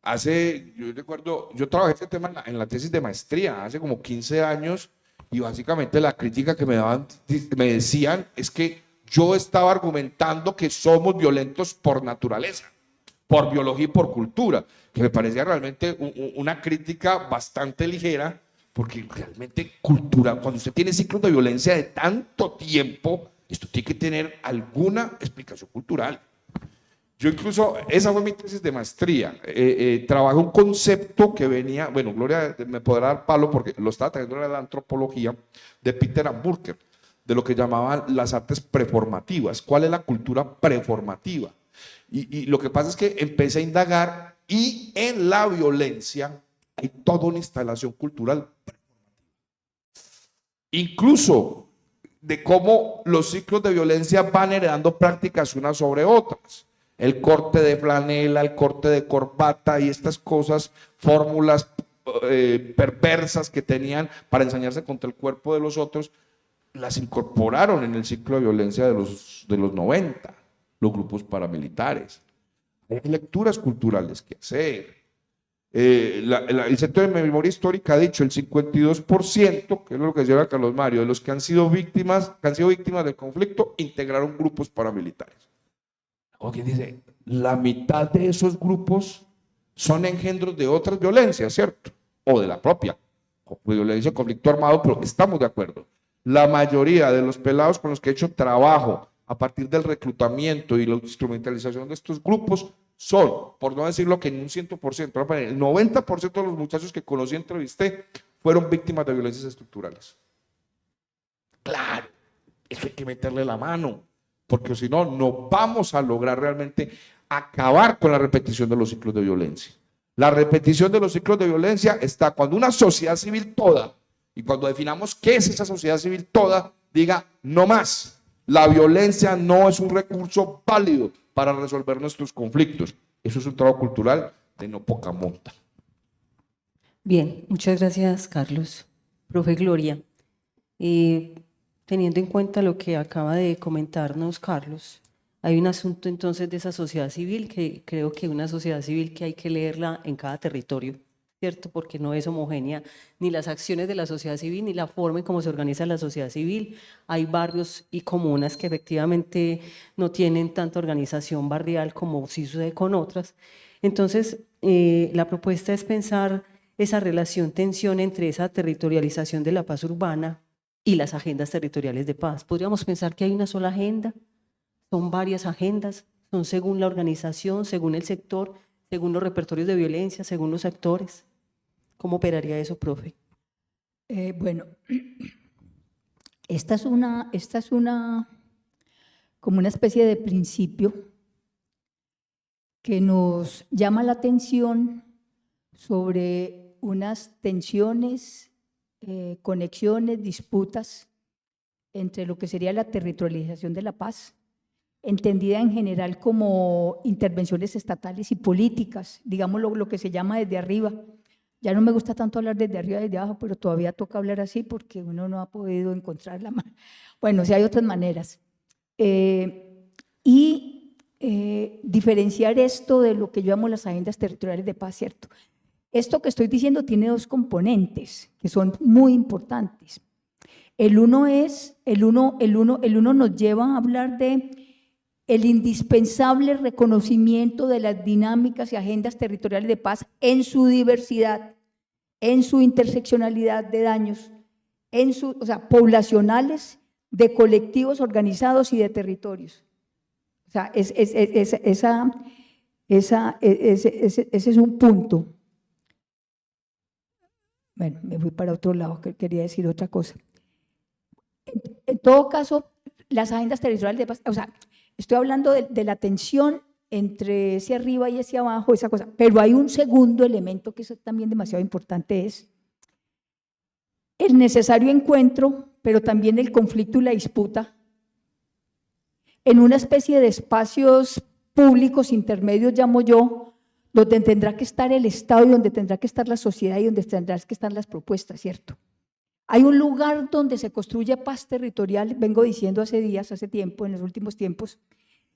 Yo recuerdo, yo trabajé este tema en la tesis de maestría hace como 15 años y básicamente la crítica que me decían es que yo estaba argumentando que somos violentos por naturaleza, por biología y por cultura, que me parecía realmente una crítica bastante ligera, porque realmente cultura, cuando usted tiene ciclos de violencia de tanto tiempo, esto tiene que tener alguna explicación cultural. Yo incluso, esa fue mi tesis de maestría, trabajé un concepto que venía, bueno, Gloria me podrá dar palo porque lo estaba trayendo de la antropología de Peter Burke, de lo que llamaban las artes preformativas. ¿Cuál es la cultura preformativa? Y lo que pasa es que empecé a indagar y en la violencia hay toda una instalación cultural incluso de cómo los ciclos de violencia van heredando prácticas unas sobre otras. El corte de flanela, el corte de corbata y estas cosas, fórmulas perversas que tenían para ensañarse contra el cuerpo de los otros, las incorporaron en el ciclo de violencia de los 90, los grupos paramilitares. Hay lecturas culturales que hacer. El Centro de Memoria Histórica ha dicho el 52%, que es lo que lleva Carlos Mario, de los que han sido víctimas del conflicto, integraron grupos paramilitares. O quien dice, la mitad de esos grupos son engendros de otras violencias, ¿cierto? O de la propia violencia, conflicto armado, pero estamos de acuerdo. La mayoría de los pelados con los que he hecho trabajo a partir del reclutamiento y la instrumentalización de estos grupos son, por no decirlo que en un 100%, el 90% de los muchachos que conocí y entrevisté fueron víctimas de violencias estructurales. Claro, eso hay que meterle la mano, porque si no, no vamos a lograr realmente acabar con la repetición de los ciclos de violencia. La repetición de los ciclos de violencia está cuando una sociedad civil toda, y cuando definamos qué es esa sociedad civil toda, diga no más. La violencia no es un recurso válido para resolver nuestros conflictos. Eso es un trabajo cultural de no poca monta. Bien, muchas gracias, Carlos. Profe Gloria, teniendo en cuenta lo que acaba de comentarnos Carlos, hay un asunto entonces de esa sociedad civil que creo que una sociedad civil que hay que leerla en cada territorio, ¿cierto? Porque no es homogénea ni las acciones de la sociedad civil ni la forma en cómo se organiza la sociedad civil. Hay barrios y comunas que efectivamente no tienen tanta organización barrial como sí sucede con otras. Entonces, la propuesta es pensar esa relación, tensión entre esa territorialización de la paz urbana y las agendas territoriales de paz. Podríamos pensar que hay una sola agenda, son varias agendas, son según la organización, según el sector, según los repertorios de violencia, según los actores. ¿Cómo operaría eso, profe? Bueno, esta es como una especie de principio que nos llama la atención sobre unas tensiones, conexiones, disputas entre lo que sería la territorialización de la paz, entendida en general como intervenciones estatales y políticas, digamos lo que se llama desde arriba. Ya no me gusta tanto hablar desde arriba, desde abajo, pero todavía toca hablar así porque uno no ha podido encontrar la manera. Bueno, sí hay otras maneras. Diferenciar esto de lo que yo llamo las agendas territoriales de paz, ¿cierto? Esto que estoy diciendo tiene dos componentes que son muy importantes. El uno nos lleva a hablar de el indispensable reconocimiento de las dinámicas y agendas territoriales de paz en su diversidad, en su interseccionalidad de daños, o sea, poblacionales, de colectivos organizados y de territorios. O sea, ese es un punto. Bueno, me fui para otro lado, que quería decir otra cosa. en todo caso, las agendas territoriales de paz, o sea, estoy hablando de la tensión entre ese arriba y ese abajo, esa cosa, pero hay un segundo elemento que es también demasiado importante, es el necesario encuentro, pero también el conflicto y la disputa en una especie de espacios públicos intermedios, llamo yo, donde tendrá que estar el Estado y donde tendrá que estar la sociedad y donde tendrán que estar las propuestas, ¿cierto? Hay un lugar donde se construye paz territorial, vengo diciendo hace días, hace tiempo, en los últimos tiempos,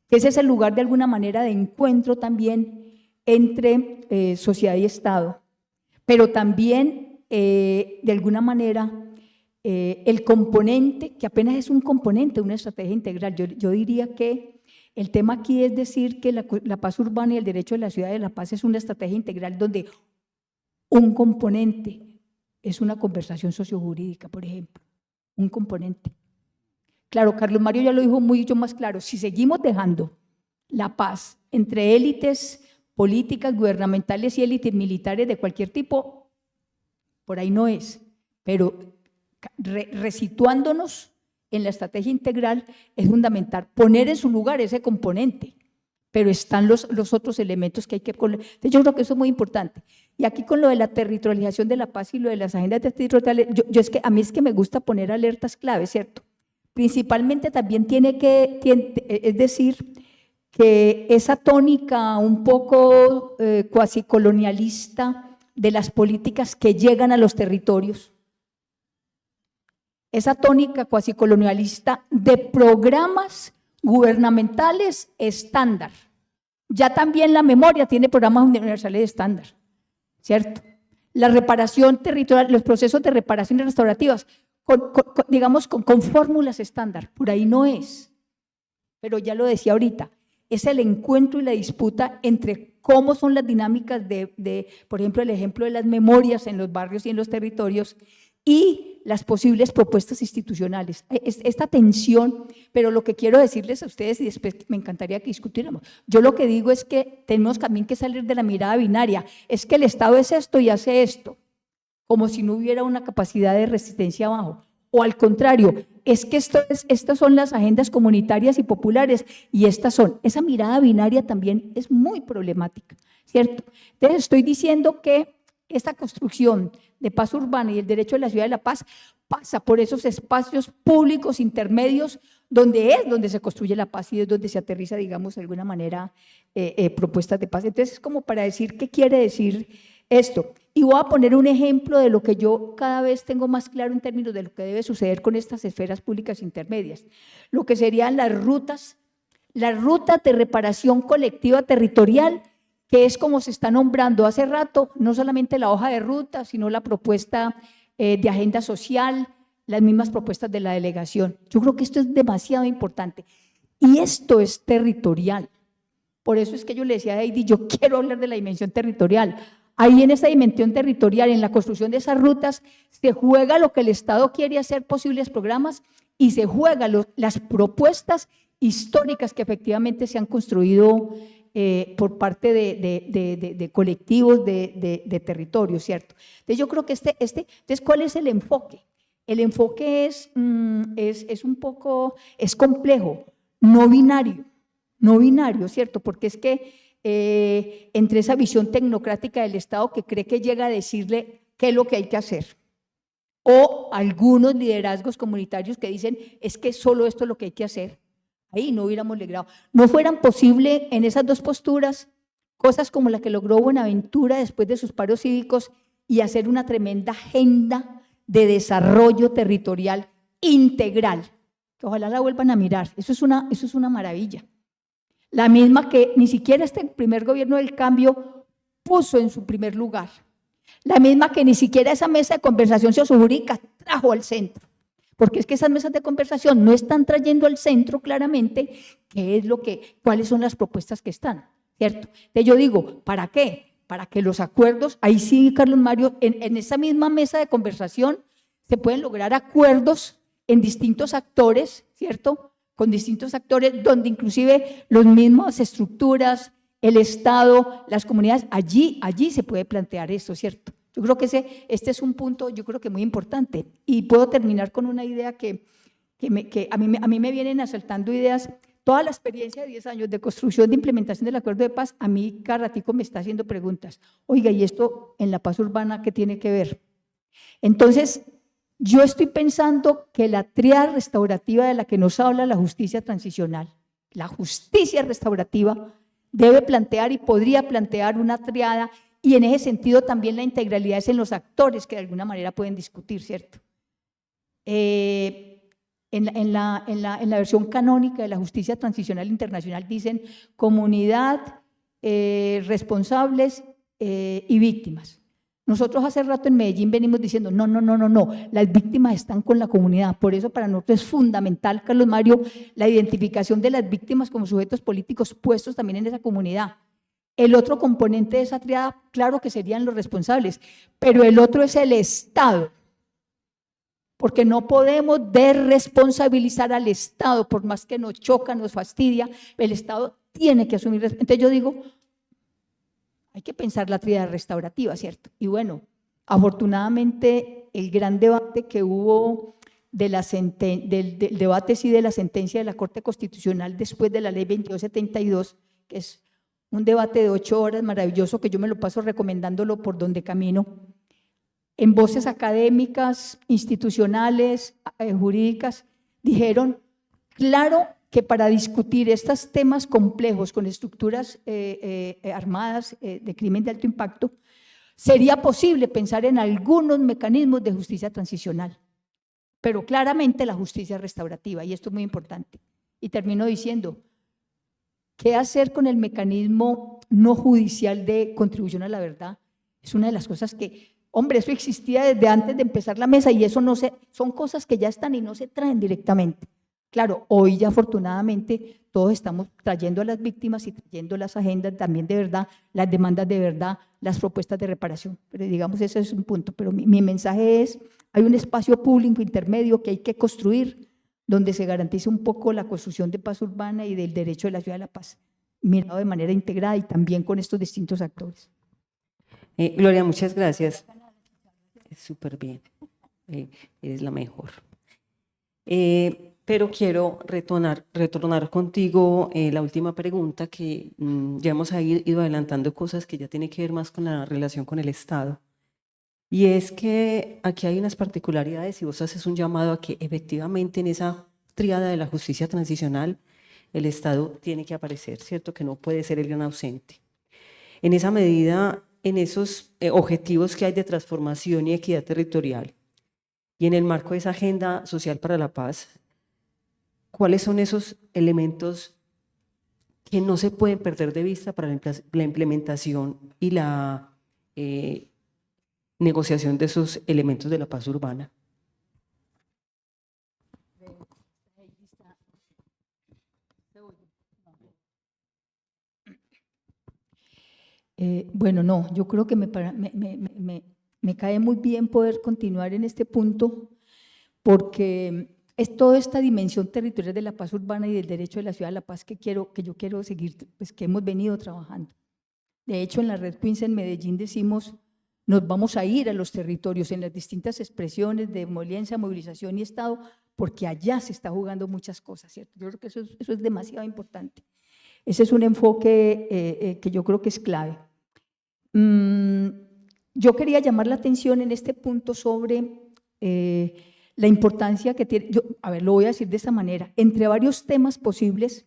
que ese es el lugar de alguna manera de encuentro también entre sociedad y Estado, pero también de alguna manera el componente, que apenas es un componente de una estrategia integral. Yo diría que el tema aquí es decir que la paz urbana y el derecho de la ciudad de la paz es una estrategia integral donde un componente es una conversación sociojurídica, por ejemplo, un componente. Claro, Carlos Mario ya lo dijo mucho más claro, si seguimos dejando la paz entre élites políticas, gubernamentales y élites militares de cualquier tipo, por ahí no es, pero resituándonos en la estrategia integral es fundamental poner en su lugar ese componente, pero están los otros elementos que hay que... Entonces yo creo que eso es muy importante. Y aquí con lo de la territorialización de la paz y lo de las agendas territoriales, a mí es que me gusta poner alertas clave, ¿cierto? Principalmente también es decir, que esa tónica un poco cuasi colonialista de las políticas que llegan a los territorios, esa tónica cuasi colonialista de programas gubernamentales estándar. Ya también la memoria tiene programas universales estándar, ¿cierto? La reparación territorial, los procesos de reparación restaurativas, digamos con fórmulas estándar, por ahí no es. Pero ya lo decía ahorita, es el encuentro y la disputa entre cómo son las dinámicas por ejemplo, el ejemplo de las memorias en los barrios y en los territorios y las posibles propuestas institucionales. Esta tensión, pero lo que quiero decirles a ustedes, y después me encantaría que discutiéramos, yo lo que digo es que tenemos también que salir de la mirada binaria, es que el Estado es esto y hace esto, como si no hubiera una capacidad de resistencia abajo, o al contrario, es que estas son las agendas comunitarias y populares, y estas son, esa mirada binaria también es muy problemática, ¿cierto? Entonces estoy diciendo que esta construcción de paz urbana y el derecho de la ciudad de la paz pasa por esos espacios públicos intermedios donde se construye la paz y es donde se aterriza, digamos, de alguna manera propuestas de paz. Entonces es como para decir qué quiere decir esto. Y voy a poner un ejemplo de lo que yo cada vez tengo más claro en términos de lo que debe suceder con estas esferas públicas intermedias. Lo que serían las rutas de reparación colectiva territorial, que es como se está nombrando hace rato, no solamente la hoja de ruta, sino la propuesta de agenda social, las mismas propuestas de la delegación. Yo creo que esto es demasiado importante. Y esto es territorial. Por eso es que yo le decía a Heidi, yo quiero hablar de la dimensión territorial. Ahí en esa dimensión territorial, en la construcción de esas rutas, se juega lo que el Estado quiere hacer posibles programas y se juega las propuestas históricas que efectivamente se han construido por parte de colectivos de territorio, ¿cierto? Entonces yo creo que entonces, ¿cuál es el enfoque? El enfoque es complejo, no binario, ¿cierto? Porque es que entre esa visión tecnocrática del Estado que cree que llega a decirle qué es lo que hay que hacer, o algunos liderazgos comunitarios que dicen es que solo esto es lo que hay que hacer, ahí no hubiéramos logrado. No fueran posible en esas dos posturas cosas como la que logró Buenaventura después de sus paros cívicos y hacer una tremenda agenda de desarrollo territorial integral, que ojalá la vuelvan a mirar. Eso es una maravilla. La misma que ni siquiera este primer gobierno del cambio puso en su primer lugar. La misma que ni siquiera esa mesa de conversación sociojurídica trajo al centro. Porque es que esas mesas de conversación no están trayendo al centro claramente cuáles son las propuestas que están, ¿cierto? Entonces yo digo, ¿para qué? Para que los acuerdos, ahí sí, Carlos Mario, en esa misma mesa de conversación se pueden lograr acuerdos en distintos actores, ¿cierto? Con distintos actores, donde inclusive las mismas estructuras, el Estado, las comunidades, allí se puede plantear esto, ¿cierto? Yo creo que este es un punto, yo creo que muy importante. Y puedo terminar con una idea que que a mí me vienen asaltando ideas. Toda la experiencia de 10 años de construcción, de implementación del acuerdo de paz, a mí cada ratico me está haciendo preguntas. Oiga, ¿y esto en la paz urbana qué tiene que ver? Entonces, yo estoy pensando que la tríada restaurativa de la que nos habla la justicia transicional, la justicia restaurativa, debe plantear y podría plantear una tríada, y en ese sentido también la integralidad es en los actores que de alguna manera pueden discutir, ¿cierto? En la versión canónica de la justicia transicional internacional dicen comunidad, responsables y víctimas. Nosotros hace rato en Medellín venimos diciendo no, las víctimas están con la comunidad. Por eso para nosotros es fundamental, Carlos Mario, la identificación de las víctimas como sujetos políticos puestos también en esa comunidad. El otro componente de esa triada, claro que serían los responsables, pero el otro es el Estado. Porque no podemos desresponsabilizar al Estado, por más que nos choca, nos fastidia, el Estado tiene que asumir. Entonces yo digo, hay que pensar la tríada restaurativa, ¿cierto? Y bueno, afortunadamente el gran debate que hubo del debate sí de la sentencia de la Corte Constitucional después de la Ley 2272, que es un debate de 8 horas maravilloso que yo me lo paso recomendándolo por donde camino, en voces académicas, institucionales, jurídicas, dijeron, claro que para discutir estos temas complejos con estructuras armadas de crimen de alto impacto, sería posible pensar en algunos mecanismos de justicia transicional, pero claramente la justicia restaurativa, y esto es muy importante. Y termino diciendo, ¿qué hacer con el mecanismo no judicial de contribución a la verdad? Es una de las cosas que... Hombre, eso existía desde antes de empezar la mesa y eso no son cosas que ya están y no se traen directamente. Claro, hoy ya afortunadamente todos estamos trayendo a las víctimas y trayendo las agendas también de verdad, las demandas de verdad, las propuestas de reparación. Pero digamos, ese es un punto. Pero mi mensaje es, hay un espacio público intermedio que hay que construir donde se garantice un poco la construcción de paz urbana y del derecho de la ciudad de la paz, mirado de manera integrada y también con estos distintos actores. Gloria, muchas gracias. Súper bien, eres la mejor. Pero quiero retornar contigo la última pregunta que ya hemos ido adelantando cosas que ya tienen que ver más con la relación con el Estado. Y es que aquí hay unas particularidades y vos haces un llamado a que efectivamente en esa tríada de la justicia transicional el Estado tiene que aparecer, ¿cierto? Que no puede ser el gran ausente. En esa medida, en esos objetivos que hay de transformación y equidad territorial y en el marco de esa agenda social para la paz, ¿cuáles son esos elementos que no se pueden perder de vista para la implementación y la negociación de esos elementos de la paz urbana? Bueno, no, yo creo que me cae muy bien poder continuar en este punto porque es toda esta dimensión territorial de la paz urbana y del derecho de la ciudad de la paz que yo quiero seguir, pues que hemos venido trabajando. De hecho, en la Red Queens en Medellín decimos, nos vamos a ir a los territorios en las distintas expresiones de movilización y Estado, porque allá se está jugando muchas cosas, ¿cierto? Yo creo que eso es demasiado importante. Ese es un enfoque que yo creo que es clave. Yo quería llamar la atención en este punto sobre la importancia que tiene, lo voy a decir de esta manera, entre varios temas posibles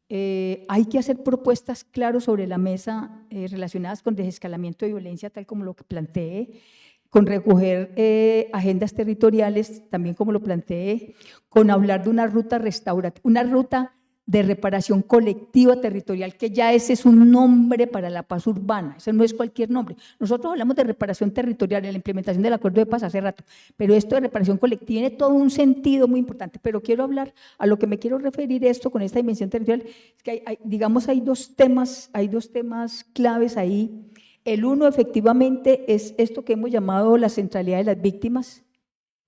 hay que hacer propuestas claras sobre la mesa relacionadas con desescalamiento de violencia, tal como lo que planteé, con recoger agendas territoriales, también como lo planteé, con hablar de una ruta restaurativa, una ruta de reparación colectiva territorial, que ya ese es un nombre para la paz urbana, ese no es cualquier nombre. Nosotros hablamos de reparación territorial en la implementación del acuerdo de paz hace rato, pero esto de reparación colectiva tiene todo un sentido muy importante, pero quiero hablar, a lo que me quiero referir esto con esta dimensión territorial, es que hay dos temas claves ahí. El uno efectivamente es esto que hemos llamado la centralidad de las víctimas,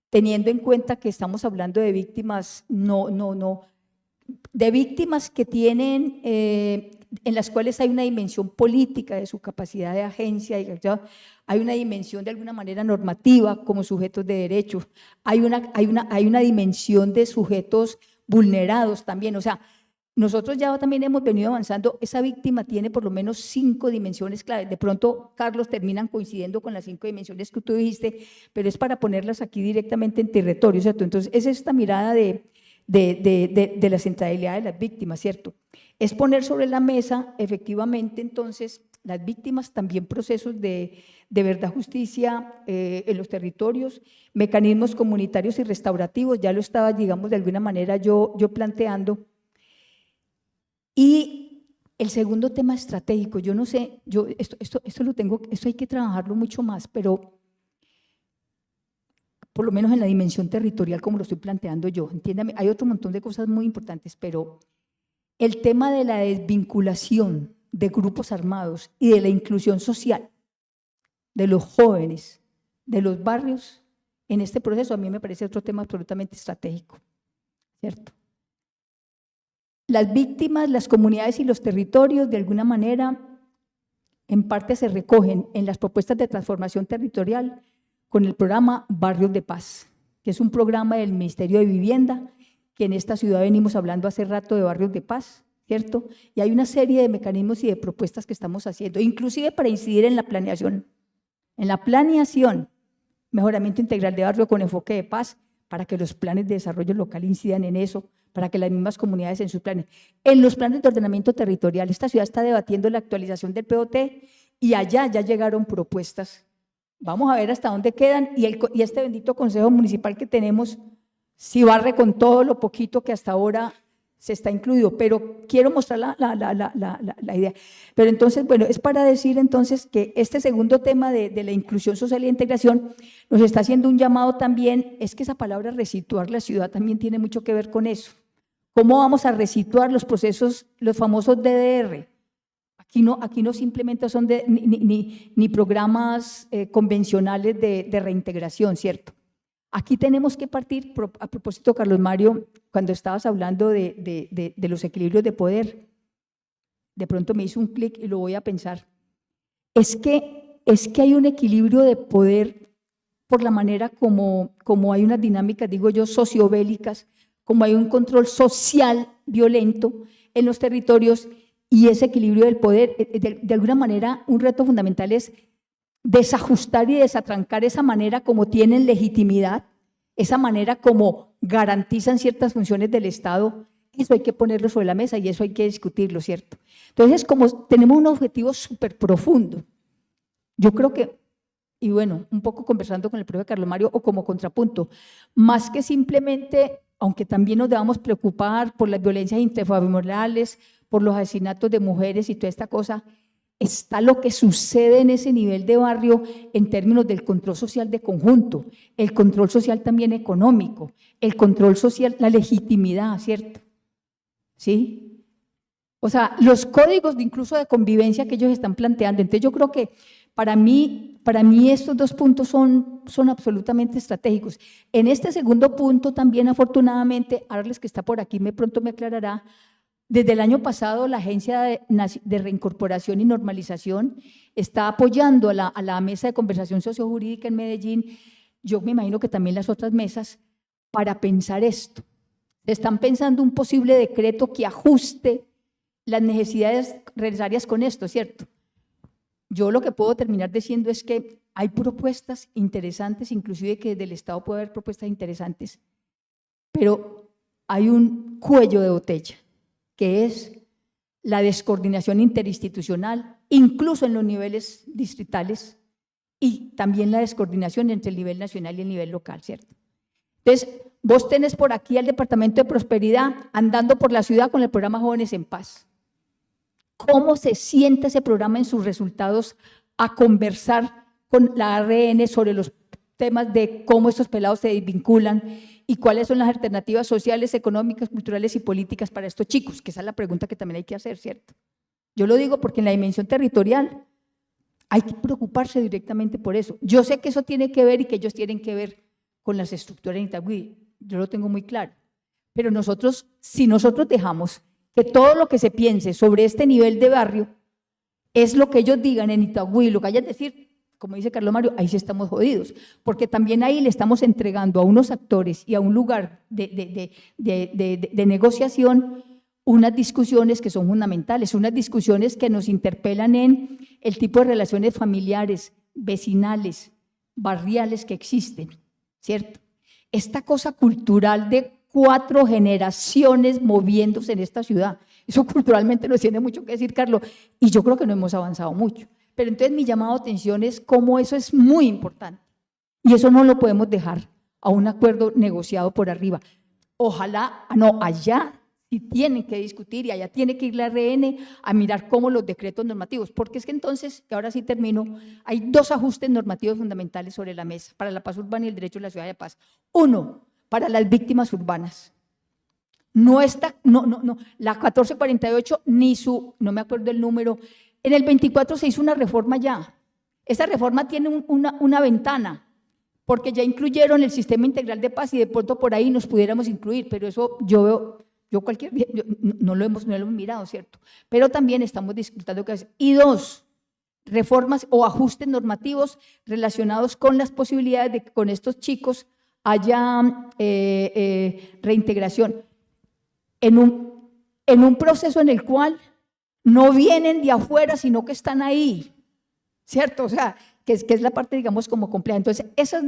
teniendo en cuenta que estamos hablando de víctimas de víctimas que tienen en las cuales hay una dimensión política de su capacidad de agencia, hay una dimensión de alguna manera normativa como sujetos de derechos, hay una dimensión de sujetos vulnerados también, o sea, nosotros ya también hemos venido avanzando, esa víctima tiene por lo menos 5 dimensiones claves, de pronto, Carlos, terminan coincidiendo con las 5 dimensiones que tú dijiste, pero es para ponerlas aquí directamente en territorio, ¿cierto? Entonces, es esta mirada de la centralidad de las víctimas, ¿cierto? Es poner sobre la mesa, efectivamente, entonces, las víctimas, también procesos de verdad, justicia en los territorios, mecanismos comunitarios y restaurativos, ya lo estaba, digamos, de alguna manera yo planteando. Y el segundo tema estratégico, yo no sé, esto hay que trabajarlo mucho más, pero por lo menos en la dimensión territorial como lo estoy planteando yo, entiéndame, hay otro montón de cosas muy importantes, pero el tema de la desvinculación de grupos armados y de la inclusión social de los jóvenes, de los barrios, en este proceso a mí me parece otro tema absolutamente estratégico, ¿cierto? Las víctimas, las comunidades y los territorios, de alguna manera, en parte se recogen en las propuestas de transformación territorial con el programa Barrios de Paz, que es un programa del Ministerio de Vivienda, que en esta ciudad venimos hablando hace rato de barrios de paz, ¿cierto? Y hay una serie de mecanismos y de propuestas que estamos haciendo, inclusive para incidir en la planeación, mejoramiento integral de barrio con enfoque de paz, para que los planes de desarrollo local incidan en eso, para que las mismas comunidades en sus planes. En los planes de ordenamiento territorial, esta ciudad está debatiendo la actualización del POT y allá ya llegaron propuestas. Vamos a ver hasta dónde quedan y este bendito Consejo Municipal que tenemos, si barre con todo lo poquito que hasta ahora se está incluido, pero quiero mostrar la idea. Pero entonces, bueno, es para decir entonces que este segundo tema de la inclusión social e integración nos está haciendo un llamado también, es que esa palabra resituar la ciudad también tiene mucho que ver con eso. ¿Cómo vamos a resituar los procesos, los famosos DDR? Aquí no simplemente son ni programas convencionales de reintegración, ¿cierto? Aquí tenemos que partir, a propósito, Carlos Mario, cuando estabas hablando de los equilibrios de poder, de pronto me hizo un clic y lo voy a pensar. Es que hay un equilibrio de poder por la manera como hay unas dinámicas, digo yo, sociobélicas, como hay un control social violento en los territorios y ese equilibrio del poder, de alguna manera, un reto fundamental es desajustar y desatrancar esa manera como tienen legitimidad, esa manera como garantizan ciertas funciones del Estado, eso hay que ponerlo sobre la mesa y eso hay que discutirlo, ¿cierto? Entonces, como tenemos un objetivo súper profundo, yo creo que, y bueno, un poco conversando con el profe Carlos Mario o como contrapunto, más que simplemente, aunque también nos debamos preocupar por las violencias intrafamiliares, por los asesinatos de mujeres y toda esta cosa, está lo que sucede en ese nivel de barrio en términos del control social de conjunto, el control social también económico, el control social, la legitimidad, ¿cierto? ¿Sí? O sea, los códigos de incluso de convivencia que ellos están planteando. Entonces yo creo que para mí estos dos puntos son absolutamente estratégicos. En este segundo punto también, afortunadamente, Arles, que está por aquí, pronto me aclarará, desde el año pasado la Agencia de Reincorporación y Normalización está apoyando a la Mesa de Conversación Sociojurídica en Medellín, yo me imagino que también las otras mesas, para pensar esto. Están pensando un posible decreto que ajuste las necesidades necesarias con esto, ¿cierto? Yo lo que puedo terminar diciendo es que hay propuestas interesantes, inclusive que desde el Estado puede haber propuestas interesantes, pero hay un cuello de botella, que es la descoordinación interinstitucional, incluso en los niveles distritales, y también la descoordinación entre el nivel nacional y el nivel local, ¿cierto? Entonces, vos tenés por aquí al Departamento de Prosperidad andando por la ciudad con el programa Jóvenes en Paz. ¿Cómo se siente ese programa en sus resultados a conversar con la ARN sobre los temas de cómo estos pelados se desvinculan y cuáles son las alternativas sociales, económicas, culturales y políticas para estos chicos? Que esa es la pregunta que también hay que hacer, ¿cierto? Yo lo digo porque en la dimensión territorial hay que preocuparse directamente por eso. Yo sé que eso tiene que ver y que ellos tienen que ver con las estructuras en Itagüí, yo lo tengo muy claro. Pero nosotros, si nosotros dejamos que todo lo que se piense sobre este nivel de barrio es lo que ellos digan en Itagüí, lo que hayan decir, como dice Carlos Mario, ahí sí estamos jodidos, porque también ahí le estamos entregando a unos actores y a un lugar de negociación unas discusiones que son fundamentales, unas discusiones que nos interpelan en el tipo de relaciones familiares, vecinales, barriales que existen, ¿cierto? Esta cosa cultural de 4 generaciones moviéndose en esta ciudad, eso culturalmente nos tiene mucho que decir, Carlos, y yo creo que no hemos avanzado mucho. Pero entonces mi llamado de atención es cómo eso es muy importante y eso no lo podemos dejar a un acuerdo negociado por arriba. Ojalá, no, allá sí tienen que discutir y allá tiene que ir la RN a mirar cómo los decretos normativos, porque es que entonces, que ahora sí termino, hay 2 ajustes normativos fundamentales sobre la mesa para la paz urbana y el derecho de la ciudad de paz. Uno, para las víctimas urbanas. No está, no, la 1448 ni su, no me acuerdo el número. En el 24 se hizo una reforma ya. Esa reforma tiene una ventana, porque ya incluyeron el sistema integral de paz y de pronto por ahí nos pudiéramos incluir, pero eso yo veo, no lo hemos mirado, ¿cierto? Pero también estamos discutiendo que hacer. Y 2, reformas o ajustes normativos relacionados con las posibilidades de que con estos chicos haya reintegración en un proceso en el cual no vienen de afuera, sino que están ahí, ¿cierto? O sea, que es la parte, digamos, como compleja. Entonces, esos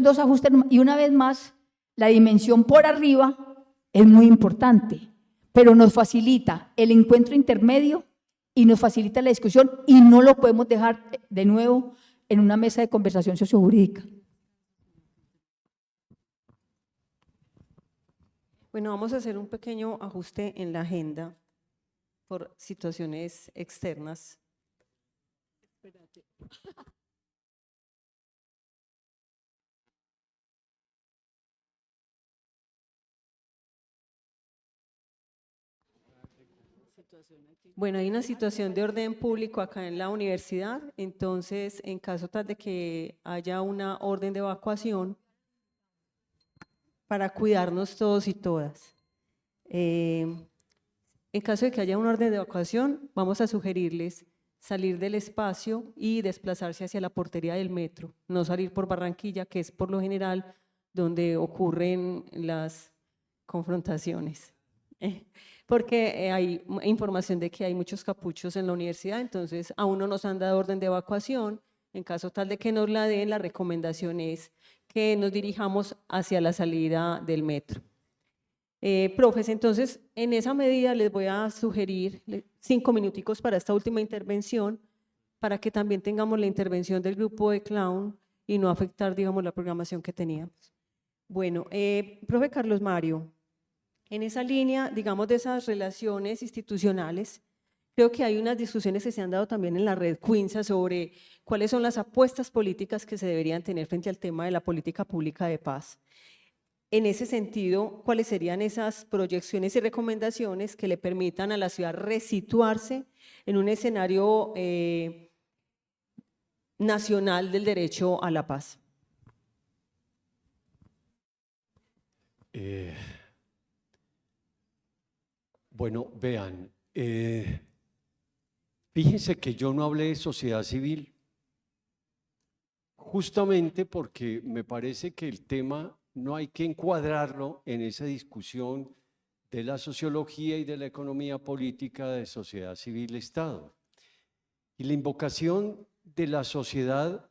dos ajustes, y una vez más, la dimensión por arriba es muy importante, pero nos facilita el encuentro intermedio y nos facilita la discusión y no lo podemos dejar de nuevo en una mesa de conversación sociojurídica. Bueno, vamos a hacer un pequeño ajuste en la agenda por situaciones externas. Espérate. Bueno, hay una situación de orden público acá en la universidad, entonces en caso tal de que haya una orden de evacuación para cuidarnos todos y todas. En caso de que haya una orden de evacuación, vamos a sugerirles salir del espacio y desplazarse hacia la portería del metro, no salir por Barranquilla, que es por lo general donde ocurren las confrontaciones. Porque hay información de que hay muchos capuchos en la universidad, entonces aún no nos han dado orden de evacuación. En caso tal de que nos la den, la recomendación es que nos dirijamos hacia la salida del metro. Profes, entonces, en esa medida les voy a sugerir 5 minuticos para esta última intervención, para que también tengamos la intervención del grupo de clown y no afectar, digamos, la programación que teníamos. Bueno, profe Carlos Mario, en esa línea, digamos, de esas relaciones institucionales, creo que hay unas discusiones que se han dado también en la red Quinza sobre cuáles son las apuestas políticas que se deberían tener frente al tema de la política pública de paz. En ese sentido, ¿cuáles serían esas proyecciones y recomendaciones que le permitan a la ciudad resituarse en un escenario nacional del derecho a la paz? Bueno, vean, fíjense que yo no hablé de sociedad civil, justamente porque me parece que el tema no hay que encuadrarlo en esa discusión de la sociología y de la economía política de sociedad civil-Estado. Y la invocación de la sociedad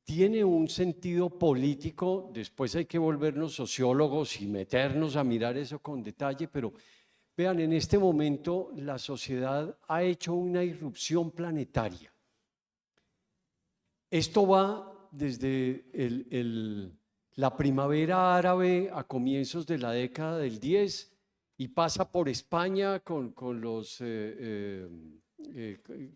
tiene un sentido político, después hay que volvernos sociólogos y meternos a mirar eso con detalle, pero vean, en este momento la sociedad ha hecho una irrupción planetaria. Esto va desde la primavera árabe a comienzos de la década del 10 y pasa por España con los,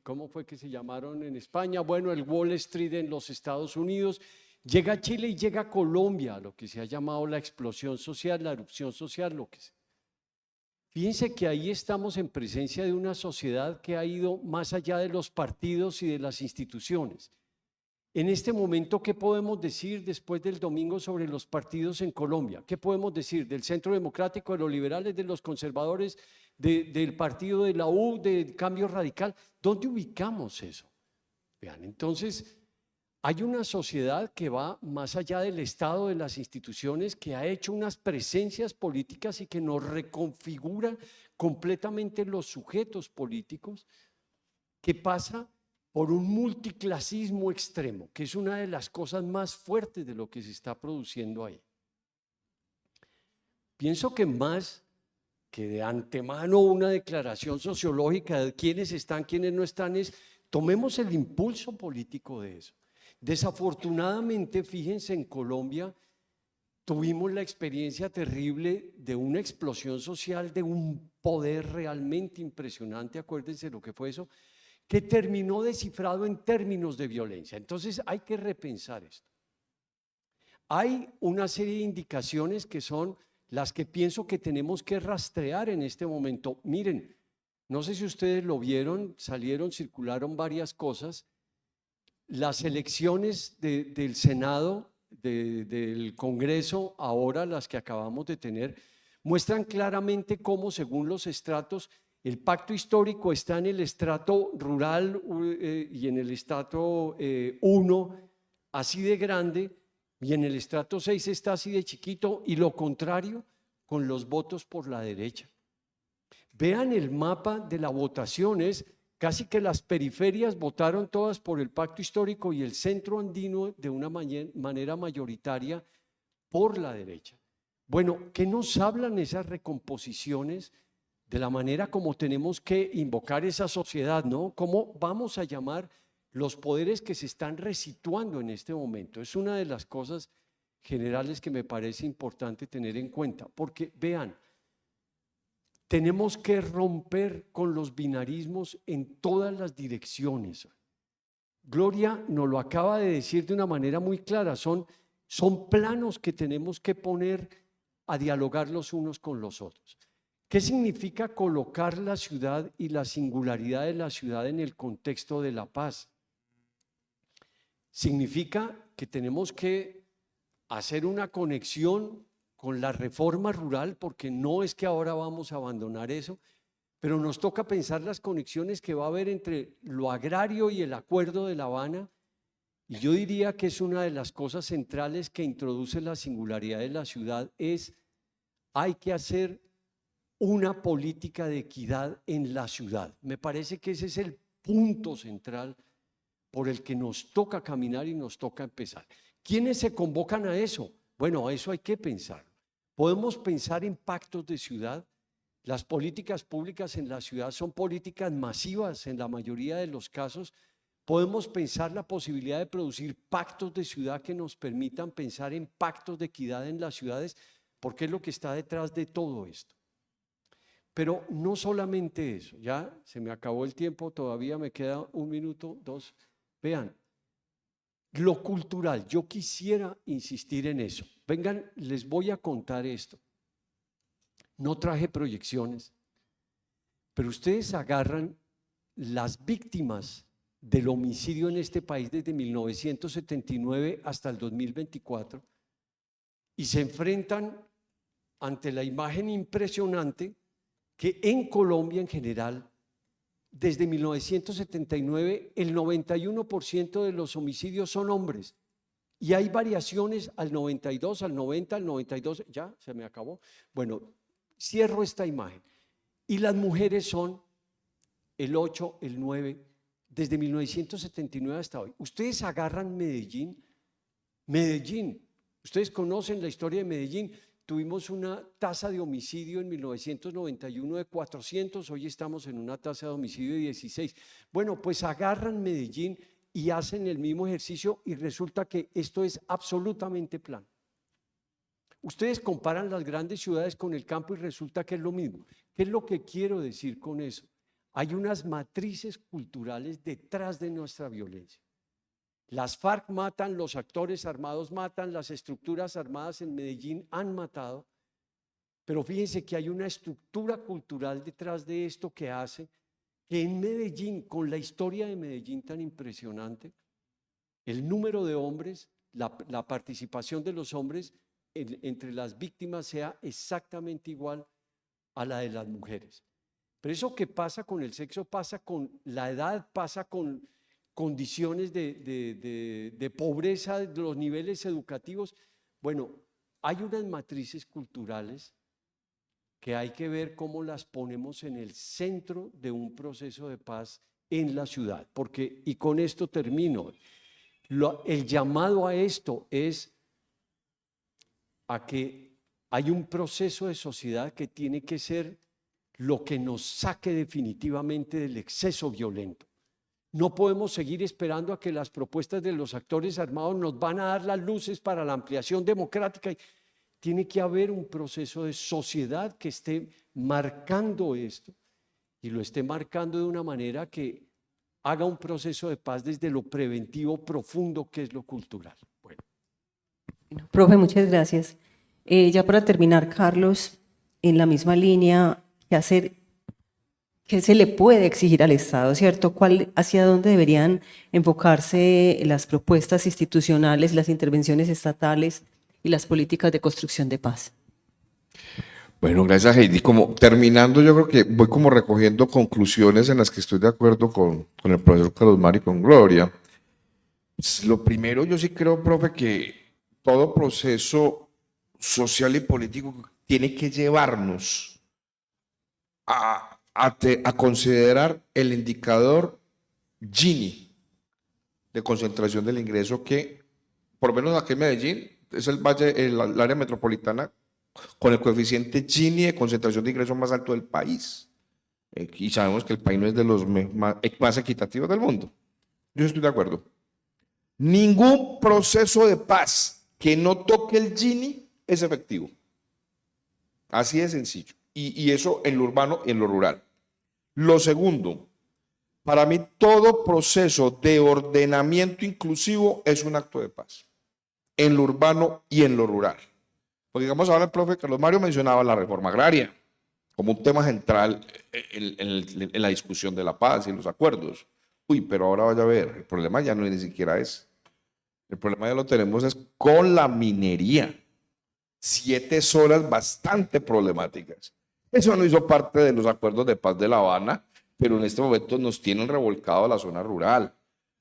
¿cómo fue que se llamaron en España? Bueno, el Wall Street en los Estados Unidos, llega a Chile y llega a Colombia, lo que se ha llamado la explosión social, la erupción social, lo que sea. Fíjense que ahí estamos en presencia de una sociedad que ha ido más allá de los partidos y de las instituciones. En este momento, ¿qué podemos decir después del domingo sobre los partidos en Colombia? ¿Qué podemos decir del Centro Democrático, de los liberales, de los conservadores, del partido de la U, del Cambio Radical? ¿Dónde ubicamos eso? Vean, entonces, hay una sociedad que va más allá del Estado, de las instituciones, que ha hecho unas presencias políticas y que nos reconfigura completamente los sujetos políticos, que pasa por un multiclasismo extremo, que es una de las cosas más fuertes de lo que se está produciendo ahí. Pienso que más que de antemano una declaración sociológica de quiénes están, quiénes no están, es tomemos el impulso político de eso. Desafortunadamente, fíjense, en Colombia tuvimos la experiencia terrible de una explosión social, de un poder realmente impresionante, acuérdense lo que fue eso, que terminó descifrado en términos de violencia. Entonces hay que repensar esto. Hay una serie de indicaciones que son las que pienso que tenemos que rastrear en este momento. Miren, no sé si ustedes lo vieron, circularon varias cosas. Las elecciones del Senado, del Congreso, ahora las que acabamos de tener, muestran claramente cómo, según los estratos, el pacto histórico está en el estrato rural y en el estrato 1, así de grande, y en el estrato 6 está así de chiquito, y lo contrario con los votos por la derecha. Vean el mapa de la votación, es casi que las periferias votaron todas por el pacto histórico y el centro andino de una manera mayoritaria por la derecha. Bueno, ¿qué nos hablan esas recomposiciones de la manera como tenemos que invocar esa sociedad, ¿no? ¿Cómo vamos a llamar los poderes que se están resituando en este momento? Es una de las cosas generales que me parece importante tener en cuenta, porque vean, tenemos que romper con los binarismos en todas las direcciones. Gloria nos lo acaba de decir de una manera muy clara, son planos que tenemos que poner a dialogar los unos con los otros. ¿Qué significa colocar la ciudad y la singularidad de la ciudad en el contexto de la paz? Significa que tenemos que hacer una conexión con la reforma rural, porque no es que ahora vamos a abandonar eso, pero nos toca pensar las conexiones que va a haber entre lo agrario y el acuerdo de La Habana, y yo diría que es una de las cosas centrales que introduce la singularidad de la ciudad, hay que hacer una política de equidad en la ciudad. Me parece que ese es el punto central por el que nos toca caminar y nos toca empezar. ¿Quiénes se convocan a eso? Bueno, a eso hay que pensar. Podemos pensar en pactos de ciudad. Las políticas públicas en la ciudad son políticas masivas en la mayoría de los casos. Podemos pensar la posibilidad de producir pactos de ciudad que nos permitan pensar en pactos de equidad en las ciudades, porque es lo que está detrás de todo esto. Pero no solamente eso, ya se me acabó el tiempo, todavía me queda 1 minuto, 2. Vean, lo cultural, yo quisiera insistir en eso. Vengan, les voy a contar esto. No traje proyecciones, pero ustedes agarran las víctimas del homicidio en este país desde 1979 hasta el 2024 y se enfrentan ante la imagen impresionante que en Colombia en general, desde 1979, el 91% de los homicidios son hombres. Y hay variaciones al 92, al 90, al 92, ya se me acabó. Bueno, cierro esta imagen. Y las mujeres son el 8, el 9, desde 1979 hasta hoy. Ustedes agarran Medellín, ustedes conocen la historia de Medellín. Tuvimos una tasa de homicidio en 1991 de 400, hoy estamos en una tasa de homicidio de 16. Bueno, pues agarran Medellín y hacen el mismo ejercicio y resulta que esto es absolutamente plano. Ustedes comparan las grandes ciudades con el campo y resulta que es lo mismo. ¿Qué es lo que quiero decir con eso? Hay unas matrices culturales detrás de nuestra violencia. Las FARC matan, los actores armados matan, las estructuras armadas en Medellín han matado, pero fíjense que hay una estructura cultural detrás de esto que hace que en Medellín, con la historia de Medellín tan impresionante, el número de hombres, la participación de los hombres entre las víctimas sea exactamente igual a la de las mujeres. Pero eso que pasa con el sexo pasa con la edad, pasa con condiciones de pobreza, de los niveles educativos. Bueno, hay unas matrices culturales que hay que ver cómo las ponemos en el centro de un proceso de paz en la ciudad. Porque, y con esto termino, el llamado a esto es a que hay un proceso de sociedad que tiene que ser lo que nos saque definitivamente del exceso violento. No podemos seguir esperando a que las propuestas de los actores armados nos van a dar las luces para la ampliación democrática. Tiene que haber un proceso de sociedad que esté marcando esto y lo esté marcando de una manera que haga un proceso de paz desde lo preventivo profundo que es lo cultural. Bueno. Profe, muchas gracias. Ya para terminar, Carlos, en la misma línea, ¿qué se le puede exigir al Estado, cierto? ¿Hacia dónde deberían enfocarse las propuestas institucionales, las intervenciones estatales y las políticas de construcción de paz? Bueno, gracias, Heidi. Como terminando, yo creo que voy como recogiendo conclusiones en las que estoy de acuerdo con el profesor Carlos Mario y con Gloria. Lo primero, yo sí creo, profe, que todo proceso social y político tiene que llevarnos a considerar el indicador Gini de concentración del ingreso que, por lo menos aquí en Medellín, es el área metropolitana con el coeficiente Gini de concentración de ingresos más alto del país. Y sabemos que el país no es de los más equitativos del mundo. Yo estoy de acuerdo. Ningún proceso de paz que no toque el Gini es efectivo. Así de sencillo. Y eso en lo urbano y en lo rural. Lo segundo, para mí todo proceso de ordenamiento inclusivo es un acto de paz, en lo urbano y en lo rural. Porque digamos ahora el profe Carlos Mario mencionaba la reforma agraria como un tema central en la discusión de la paz y en los acuerdos. Uy, pero ahora vaya a ver, el problema ya no es ni siquiera ese. El problema ya lo tenemos es con la minería. 7 zonas bastante problemáticas. Eso no hizo parte de los acuerdos de paz de La Habana, pero en este momento nos tienen revolcado a la zona rural.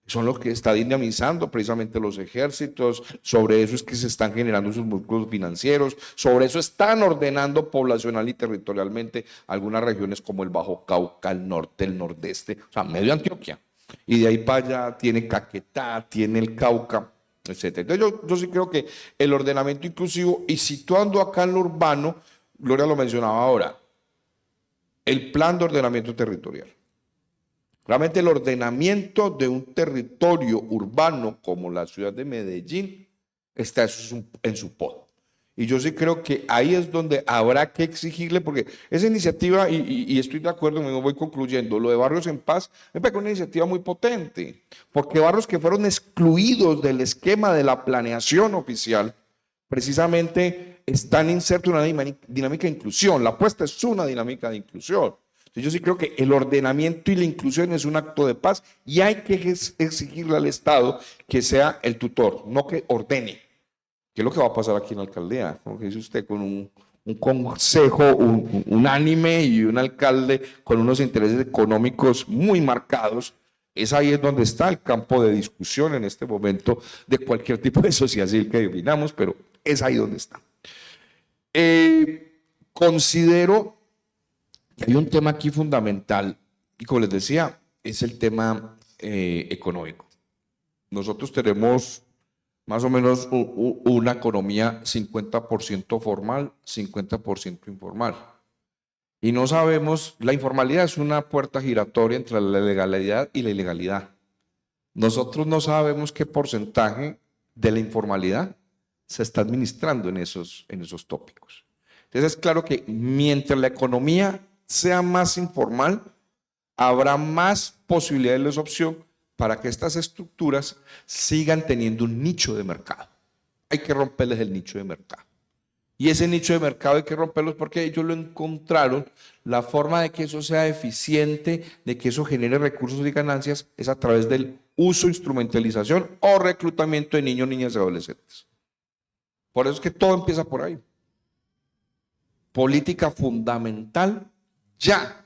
Son los que está dinamizando precisamente los ejércitos, sobre eso es que se están generando sus músculos financieros, sobre eso están ordenando poblacional y territorialmente algunas regiones como el Bajo Cauca, el norte, el nordeste, o sea, medio Antioquia. Y de ahí para allá tiene Caquetá, tiene el Cauca, etc. Entonces yo sí creo que el ordenamiento inclusivo, y situando acá en lo urbano, Gloria lo mencionaba ahora, el plan de ordenamiento territorial. Realmente el ordenamiento de un territorio urbano como la ciudad de Medellín está en su poder. Y yo sí creo que ahí es donde habrá que exigirle, porque esa iniciativa, y estoy de acuerdo, me voy concluyendo, lo de Barrios en Paz, me parece una iniciativa muy potente, porque barrios que fueron excluidos del esquema de la planeación oficial, precisamente están insertos en una dinámica de inclusión. La apuesta es una dinámica de inclusión. Entonces yo sí creo que el ordenamiento y la inclusión es un acto de paz y hay que exigirle al Estado que sea el tutor, no que ordene. ¿Qué es lo que va a pasar aquí en la alcaldía? Como que dice usted, con un consejo unánime y un alcalde con unos intereses económicos muy marcados. Es ahí es donde está el campo de discusión en este momento de cualquier tipo de sociedad civil que definamos, pero es ahí donde está. Considero que hay un tema aquí fundamental y como les decía, es el tema económico. Nosotros tenemos más o menos una economía 50% formal, 50% informal. Y no sabemos, la informalidad es una puerta giratoria entre la legalidad y la ilegalidad. Nosotros no sabemos qué porcentaje de la informalidad se está administrando en esos tópicos. Entonces es claro que mientras la economía sea más informal, habrá más posibilidades de opción para que estas estructuras sigan teniendo un nicho de mercado. Hay que romperles el nicho de mercado. Y ese nicho de mercado hay que romperlos porque ellos lo encontraron. La forma de que eso sea eficiente, de que eso genere recursos y ganancias, es a través del uso, instrumentalización o reclutamiento de niños, niñas y adolescentes. Por eso es que todo empieza por ahí. Política fundamental ya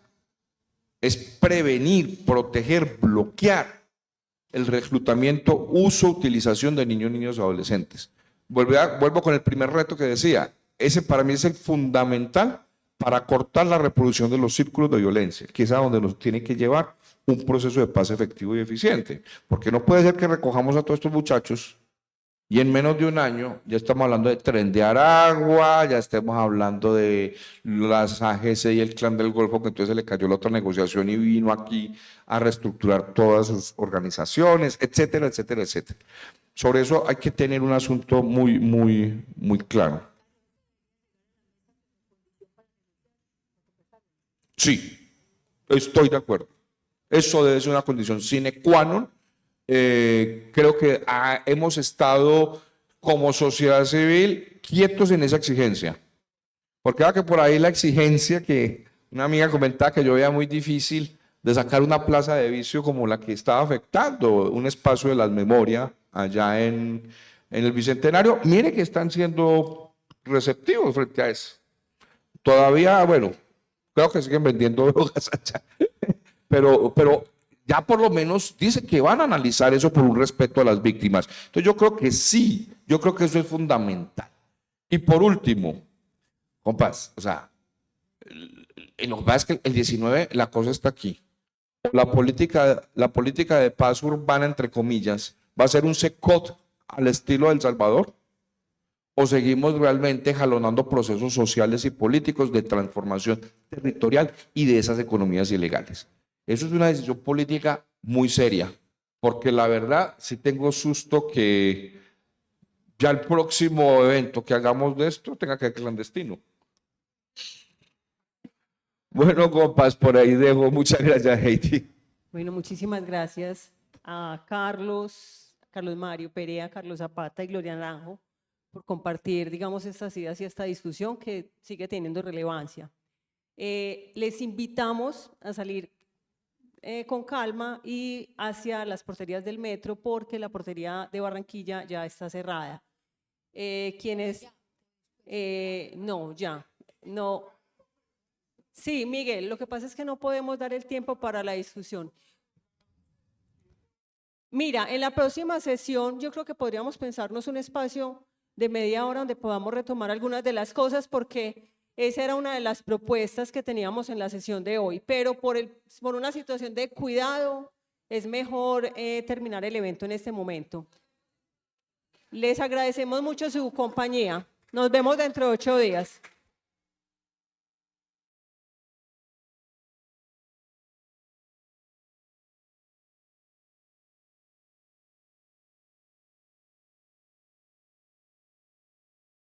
es prevenir, proteger, bloquear el reclutamiento, uso, utilización de niños, niñas y adolescentes. Vuelvo con el primer reto que decía, ese para mí es el fundamental para cortar la reproducción de los círculos de violencia, que es a donde nos tiene que llevar un proceso de paz efectivo y eficiente. Porque no puede ser que recojamos a todos estos muchachos y en menos de un año ya estamos hablando de Tren de Aragua, ya estamos hablando de las AGC y el Clan del Golfo, que entonces se le cayó la otra negociación y vino aquí a reestructurar todas sus organizaciones, etcétera, etcétera, etcétera. Sobre eso hay que tener un asunto muy claro. Sí, estoy de acuerdo. Eso debe ser una condición sine qua non. Creo que hemos estado como sociedad civil quietos en esa exigencia. Porque vea que por ahí la exigencia que una amiga comentaba que yo veía muy difícil de sacar una plaza de vicio como la que estaba afectando un espacio de las memorias allá en el Bicentenario. Mire que están siendo receptivos frente a eso. Todavía, bueno, creo que siguen vendiendo drogas allá. Pero ya por lo menos dice que van a analizar eso por un respeto a las víctimas. Entonces yo creo que sí, yo creo que eso es fundamental. Y por último, compas, o sea, lo que pasa es que el 19 la cosa está aquí. La política de paz urbana, entre comillas, va a ser un secot al estilo de El Salvador, o seguimos realmente jalonando procesos sociales y políticos de transformación territorial y de esas economías ilegales. Eso es una decisión política muy seria, porque la verdad sí tengo susto que ya el próximo evento que hagamos de esto tenga que ser clandestino. Bueno, compas, por ahí dejo. Muchas gracias, Heidi. Bueno, muchísimas gracias a Carlos Mario Perea, Carlos Zapata y Gloria Naranjo por compartir, digamos, estas ideas y esta discusión que sigue teniendo relevancia. Les invitamos a salir con calma y hacia las porterías del metro, porque la portería de Barranquilla ya está cerrada. No. Sí, Miguel, lo que pasa es que no podemos dar el tiempo para la discusión. Mira, en la próxima sesión yo creo que podríamos pensarnos un espacio de media hora donde podamos retomar algunas de las cosas, porque esa era una de las propuestas que teníamos en la sesión de hoy, pero por una situación de cuidado es mejor terminar el evento en este momento. Les agradecemos mucho su compañía. Nos vemos dentro de 8 días.